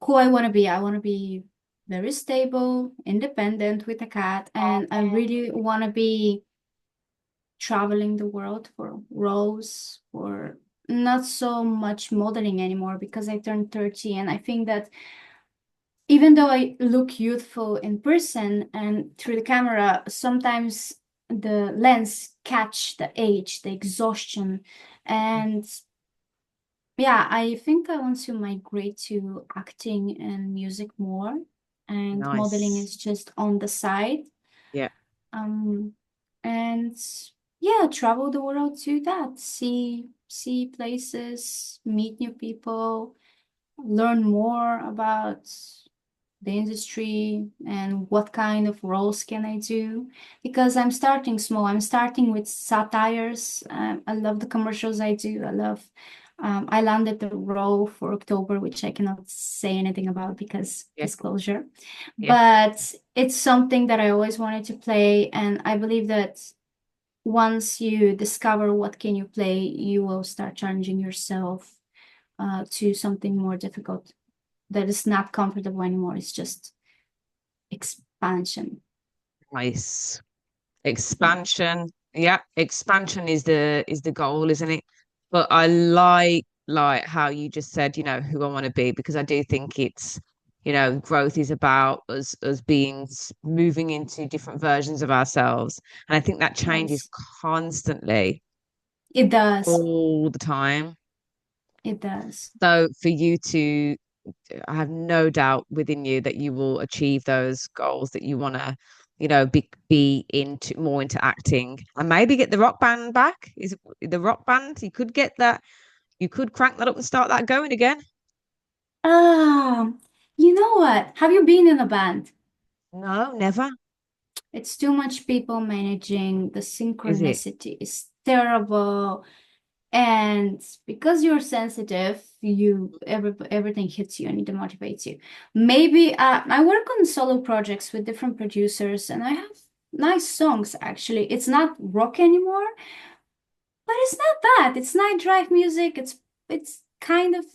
who I want to be very stable, independent with a cat, and I really want to be traveling the world for roles, for not so much modeling anymore because I turned 30, and I think that even though I look youthful in person and through the camera, sometimes the lens catch the age, the exhaustion. And yeah, I think I want to migrate to acting and music more, and modeling Nice. is just on the side. Yeah. Um, and yeah, travel the world to that, see places, meet new people, learn more about the industry and what kind of roles can I do, because I'm starting small. I'm starting with satires. I love the commercials I do. I landed the role for October, which I cannot say anything about because Yeah. disclosure, Yeah. but it's something that I always wanted to play, and I believe that once you discover what can you play, you will start challenging yourself to something more difficult that is not comfortable anymore. It's just expansion. Nice. Yeah. Expansion. Yeah, expansion is the goal, isn't it? But I like how you just said, who I want to be, because I do think it's, growth is about us being moving into different versions of ourselves. And I think that changes Yes, constantly it does. all the time. It does. So for you to I have no doubt within you that you will achieve those goals that you want to, be into more into acting and maybe get the rock band back. Is it the rock band? You could get that. You could crank that up and start that going again. Um, you know what? Have you been in a band? No, never. It's too much people managing. The Is it? synchronicity is terrible. And because you're sensitive, everything hits you and it demotivates you. Maybe I work on solo projects with different producers, and I have nice songs actually. It's not rock anymore, but it's not bad. It's night drive music. It's kind of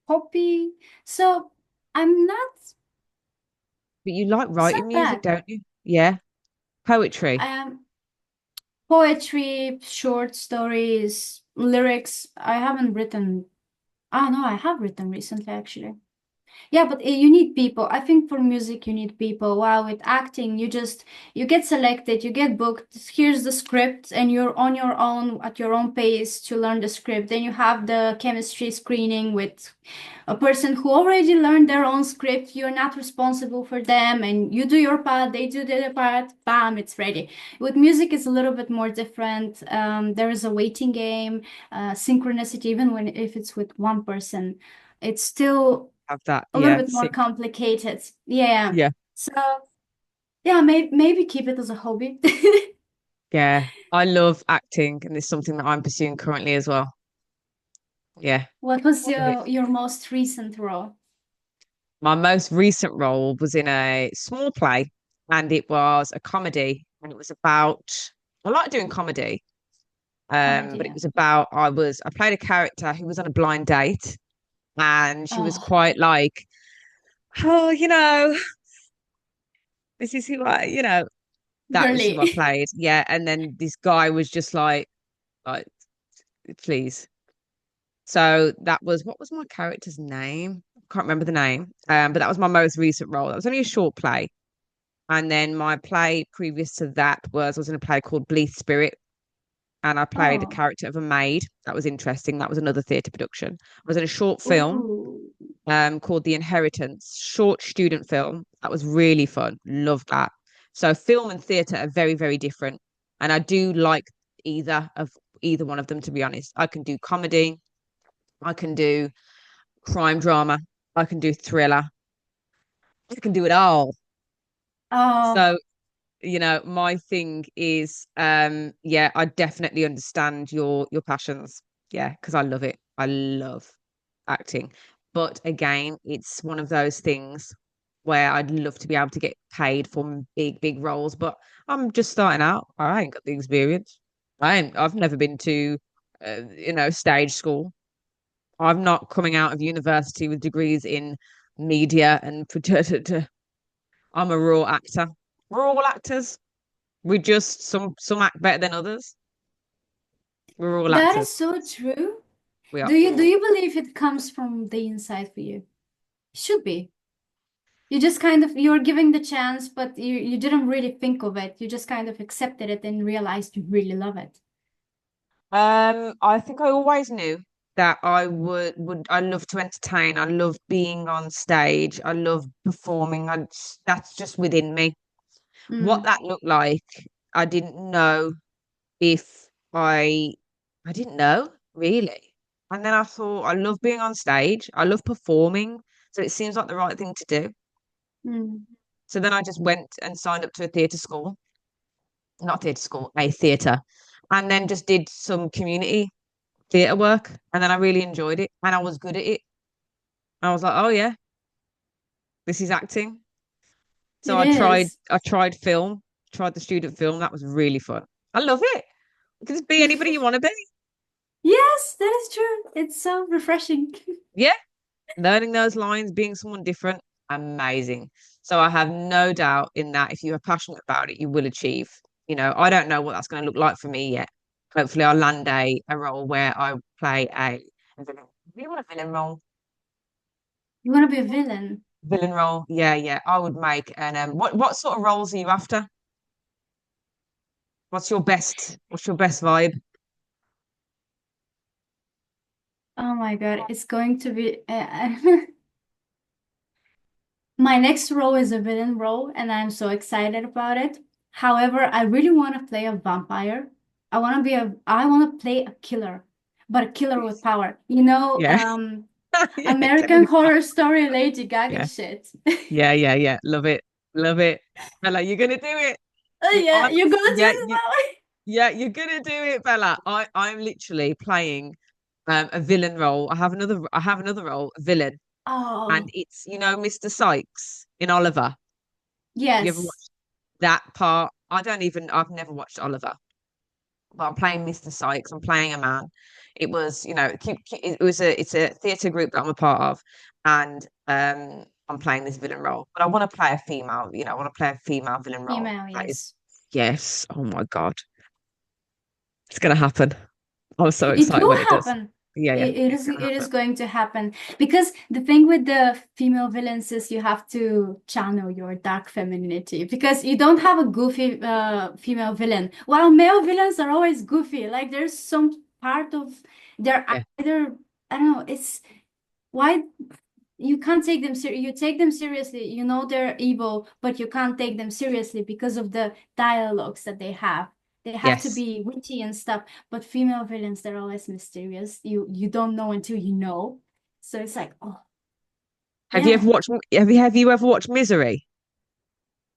poppy. So I'm not. But you like It's writing not music, bad. don't you? Yeah. Poetry. Poetry, short stories, lyrics. I haven't written. Ah, no, I have written recently actually. Yeah, but you need people. I think for music you need people. While with acting, you get selected, you get booked. Here's the script, and you're on your own at your own pace to learn the script. Then you have the chemistry screening with a person who already learned their own script. You're not responsible for them, and you do your part, they do their part. Bam, it's ready. With music, it's a little bit more different. There is a waiting game, synchronicity, even when if it's with one person. It's still Have that. a little Yeah. bit more Sick. complicated. Yeah. Yeah. So yeah, maybe keep it as a hobby. Yeah. I love acting, and it's something that I'm pursuing currently as well. Yeah. What was Love it. your most recent role? My most recent role was in a small play, and it was a comedy, and it was about, I like doing comedy. Comedy. But it Yeah. was about, I played a character who was on a blind date, and she was Oh, quite like, oh, this is who that was who I girly. played. Yeah. And then this guy was just like, please. So that was, what was my character's name? I can't remember the name. But that was my most recent role. That was only a short play. And then my play previous to that was I was in a play called Bleak Spirit, and I played a Oh. character of a maid. That was interesting. That was another theatre production. I was in a short film Ooh. called The Inheritance, short student film. That was really fun. Loved that. So film and theatre are very, very different. And I do like either one of them, to be honest. I can do comedy, I can do crime drama, I can do thriller, I can do it all. Oh, So my thing is yeah, I definitely understand your passions. Yeah, because I love it. I love acting. But again, it's one of those things where I'd love to be able to get paid for big, big roles, but I'm just starting out. I ain't got the experience. I've never been to, stage school. I'm not coming out of university with degrees in media and I'm a raw actor. We're all actors. We just some act better than others. We're all That actors. is so true. We are Do you all. believe it comes from the inside for you? Should be. You just kind of you're giving the chance, but you didn't really think of it. You just kind of accepted it and realized you really love it. I think I always knew that I love to entertain. I love being on stage. I love performing. That's just within me. What Mm, that looked like, I didn't know if I didn't know really. And then I thought I love being on stage. I love performing. So it seems like the right thing to do. mm. So then I just went and signed up to a theatre school, not theatre school, a theatre, and then just did some community theatre work. And then I really enjoyed it and I was good at it. I was like, oh yeah, this is acting. So It is. I tried film, tried the student film. That was really fun. I love it. You can just be anybody you want to be. Yes, that is true. It's so refreshing. Yeah. Learning those lines, being someone different, amazing. So I have no doubt in that if you are passionate about it, you will achieve. I don't know what that's going to look like for me yet. Hopefully I'll land a role where I play a villain. Do you want a villain role? You want to be a villain? Villain role? Yeah, yeah. I would make an what sort of roles are you after? What's your best vibe? Oh my God, it's going to be my next role is a villain role, and I'm so excited about it. However, I really want to play a vampire. I want to play a killer, but a killer with power. Yeah. Yeah, Killer American with Horror Story, Lady Gaga yeah. shit. Yeah, yeah, yeah. Love it. Love it. Bella, you're gonna do it. Oh yeah, you're gonna do Yeah, it that yeah, you're gonna do it, Bella. I'm literally playing a villain role. I have another role, a villain, and Oh, it's Mr. Sykes in Oliver. You ever yes. watched that part? I've never watched Oliver, but I'm playing Mr. Sykes. I'm playing a man. It was, it's a theatre group that I'm a part of, and I'm playing this villain role. But I want to play a female, I want to play a female villain role. Female, That is, yes. yes. Oh my God, it's gonna happen. I'm so It excited will when it does. happen. Yeah, yeah, It it's is gonna it is happen. going to happen because the thing with the female villains is you have to channel your dark femininity because you don't have a goofy female villain. While male villains are always goofy, like there's some part of they're Yeah. either I don't know. It's why you can't take them you take them seriously, they're evil, but you can't take them seriously because of the dialogues that they have to Yes. be witty and stuff, but female villains, they're always mysterious. You don't know until you know, so it's like, oh yeah. Have you ever watched Misery?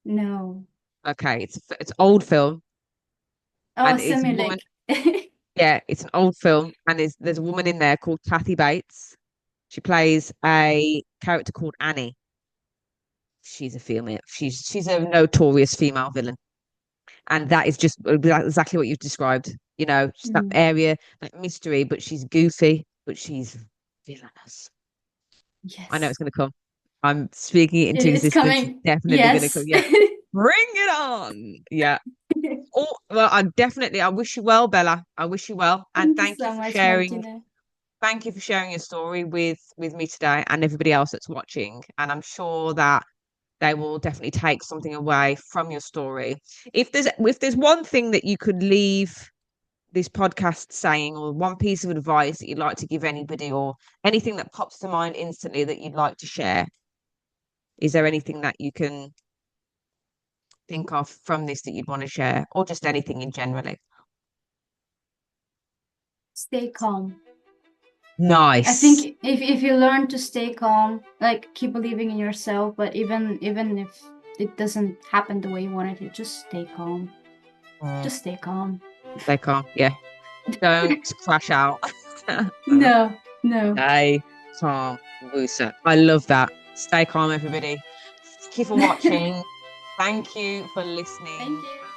No. Okay, it's old film Oh, and it's a semi woman. like Yeah, it's an old film and there's a woman in there called Kathy Bates. She plays a character called Annie. She's a female. She's a notorious female villain, and that is just exactly what you've described. Just that Mm, area, that mystery, but she's goofy, but she's villainous. I know yes, it's going to come. I'm speaking it into it's existence. It's coming. definitely going to come. Yes. Yeah, bring it on. Yeah. Oh, well, I wish you well, Bella. I wish you well, and Thank you so much, Martina. thank you for sharing your story with me today and everybody else that's watching. And I'm sure that they will definitely take something away from your story. If there's one thing that you could leave this podcast saying, or one piece of advice that you'd like to give anybody, or anything that pops to mind instantly that you'd like to share, is there anything that you can think of from this that you'd want to share, or just anything in generally? Stay calm. I think Nice. if you learn to stay calm, like keep believing in yourself, but even if it doesn't happen the way you wanted it, just stay calm. Mm, Just stay calm. they can't. Yeah. Don't crash out. No, no. Hey. calm, Wusa. I love that. Stay calm, everybody. Thank you for watching. Thank you for listening. Thank you.